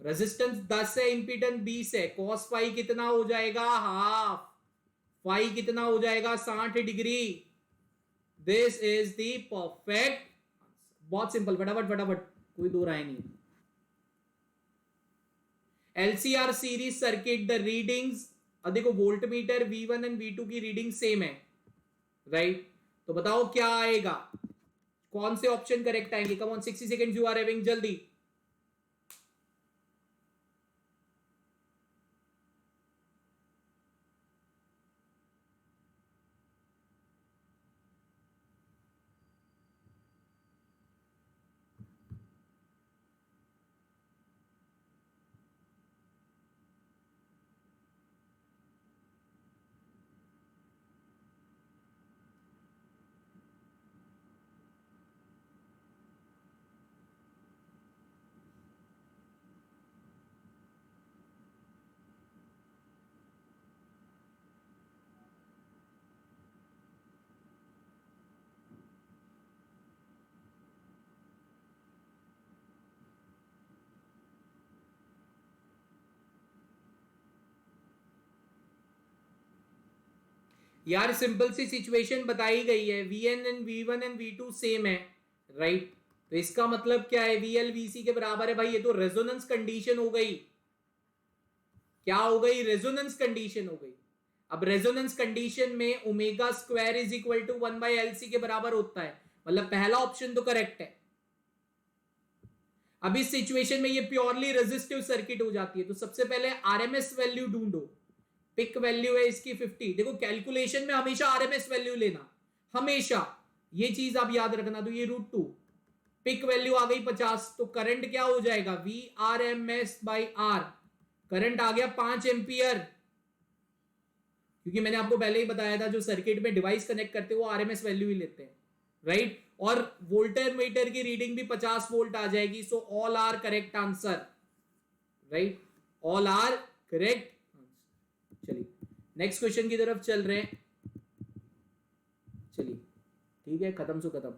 रेजिस्टेंस 10 है, इंपीडेंस 20 है, कॉस फाई कितना हो जाएगा? हाफ। फाई कितना हो जाएगा? 60 degree. This is the perfect. बहुत सिंपल, फटाफट फटाफट, कोई दो राय नहीं। LCR series circuit the readings, देखो volt meter V1 and V2 की रीडिंग सेम है, राइट। तो बताओ क्या आएगा, कौन से ऑप्शन करेक्ट आएंगे? Come on 60 seconds you are having, जल्दी। यार सिंपल सी सिचुएशन बताई गई है, Vn and V1 and V2 same है, राइट? तो इसका मतलब क्या है, VL VC के बराबर है भाई, ये तो रेजोनेंस कंडीशन हो गई। क्या हो गई? रेजोनेंस कंडीशन हो गई। अब रेजोनेंस कंडीशन में omega square is equal to 1/LC के बराबर होता है, मतलब पहला ऑप्शन तो करेक्ट है। अब इस सिचुएशन में ये प्योरली रेजिस्टिव सर्किट हो जाती है, तो सबसे पहले आरएमएस वैल्यू ढूंढो। पिक वैल्यू है इसकी 50। देखो कैलकुलेशन में हमेशा आरएमएस वैल्यू लेना, हमेशा ये चीज आप याद रखना। तो ये √2, पिक वैल्यू आ गई 50, तो करंट क्या हो जाएगा? VRMS/R, करंट आ गया 5 एम्पियर, क्योंकि मैंने आपको पहले ही बताया था जो सर्किट में डिवाइस कनेक्ट करते हैं वो आरएमएस वैल्यू ही लेते हैं, राइट? और वोल्टर मीटर की रीडिंग भी 50 वोल्ट आ जाएगी। So all are correct answer, right? All are correct. चलिए नेक्स्ट क्वेश्चन की तरफ चल रहे हैं। चलिए ठीक है, खत्म सो खत्म।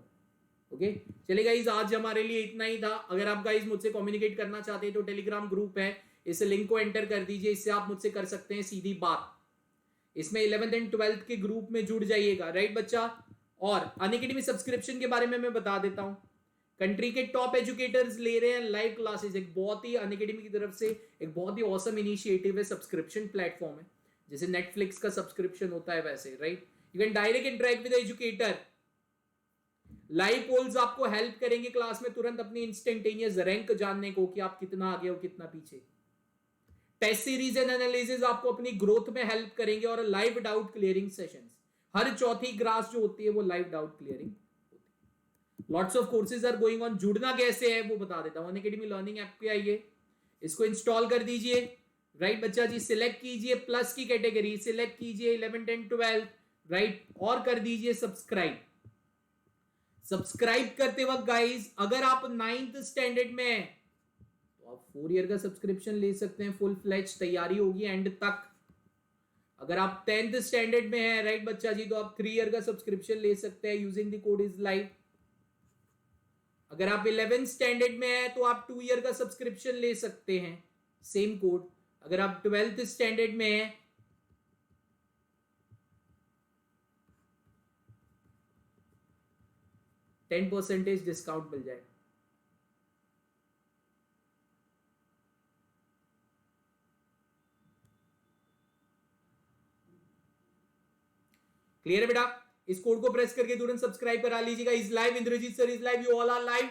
ओके चलिए गाइस, आज हमारे लिए इतना ही था। अगर आप गाइस मुझसे कम्युनिकेट करना चाहते हैं तो टेलीग्राम ग्रुप है, इस लिंक को एंटर कर दीजिए, इससे आप मुझसे कर सकते हैं सीधी बात। इसमें 11th एंड 12th के ग्रुप में जुड़ जाइएगा, राइट बच्चा? और अनअकैडमी सब्सक्रिप्शन के बारे में मैं बता देता हूं। कंट्री के टॉप एजुकेटर्स ले रहे हैं लाइव क्लासेस, एक बहुत ही अनअकैडमी की तरफ से एक बहुत ही ऑसम इनिशिएटिव है, सब्सक्रिप्शन प्लेटफॉर्म है, जैसे नेटफ्लिक्स का सब्सक्रिप्शन होता है वैसे, right? You can direct interact with educator, live polls आपको हेल्प करेंगे क्लास में तुरंत अपनी इंस्टेंटेनियस रैंक जानने को कि आप कितना आगे हो कितना पीछे। टेस्ट सीरीज एंड एनालिसिस आपको अपनी ग्रोथ में हेल्प करेंगे, और लाइव डाउट क्लियरिंग सेशंस, हर चौथी क्लास जो होती है वो लाइव डाउट क्लियरिंग होती है। Lots of courses are going on. जुड़ना कैसे है वो बता देता हूं। अनअकैडमी लर्निंग ऐप पे आइए, इसको इंस्टॉल कर दीजिए, राइट बच्चा जी? सिलेक्ट कीजिए प्लस की कैटेगरी, सिलेक्ट कीजिए 11th एंड 12th, राइट? और कर दीजिए सब्सक्राइब। सब्सक्राइब करते वक्त गाइस, अगर आप 9th स्टैंडर्ड में हैं तो आप 4 ईयर का सब्सक्रिप्शन ले सकते हैं, फुल फ्लेज तैयारी होगी एंड तक। अगर आप 10th स्टैंडर्ड में हैं, राइट बच्चा जी, तो आप 3 ईयर का सब्सक्रिप्शन ले सकते हैं using the code is live. अगर आप 11th स्टैंडर्ड में हैं तो आप 2 ईयर का सब्सक्रिप्शन ले सकते हैं, सेम कोड। अगर आप 12th स्टैंडर्ड में हैं 10% डिस्काउंट मिल जाएगा। क्लियर है बेटा? इस कोड को प्रेस करके तुरंत सब्सक्राइब करा लीजिएगा। Is live, Indrajeet sir is live, you all are live,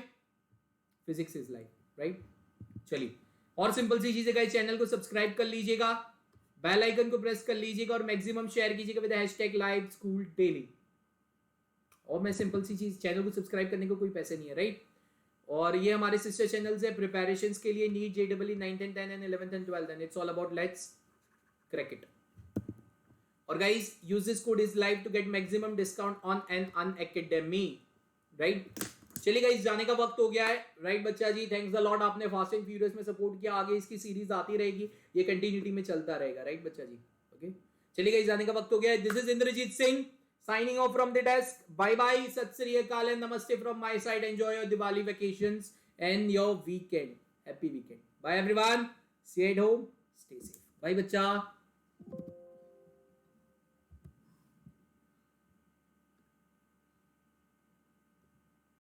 physics is live, right? चलिए, और सिंपल सी चीजें गाइस, चैनल को सब्सक्राइब कर लीजिएगा, बेल आइकन को प्रेस कर लीजिएगा और मैक्सिमम शेयर कीजिएगा विद #LiveSchoolDaily। और मैं सिंपल सी चीज, चैनल को सब्सक्राइब करने को कोई पैसे नहीं है, राइट? और ये हमारे सिस्टर चैनल्स है प्रिपरेशंस के लिए, NEET, JEE 9th and 10 and 11th and 12th, and it's all about let's crack it. और guys, use this code is live to get maximum discount on an Unacademy, right? चलिए गाइस, जाने का वक्त हो गया है, राइट बच्चा जी? थैंक्स अ लॉट, आपने फास्ट एंड फ्यूरियस में सपोर्ट किया। आगे इसकी सीरीज आती रहेगी, ये कंटिन्यूटी में चलता रहेगा, राइट बच्चा जी? ओके चलिए गाइस, जाने का वक्त हो गया है। This is Indrajeet Singh signing off from the desk. Bye bye, Sat Sri Akal and Namaste from my side. Enjoy your Diwali vacations and your weekend. Happy weekend. Bye everyone. Stay at home. Stay safe. Bye बच्चा.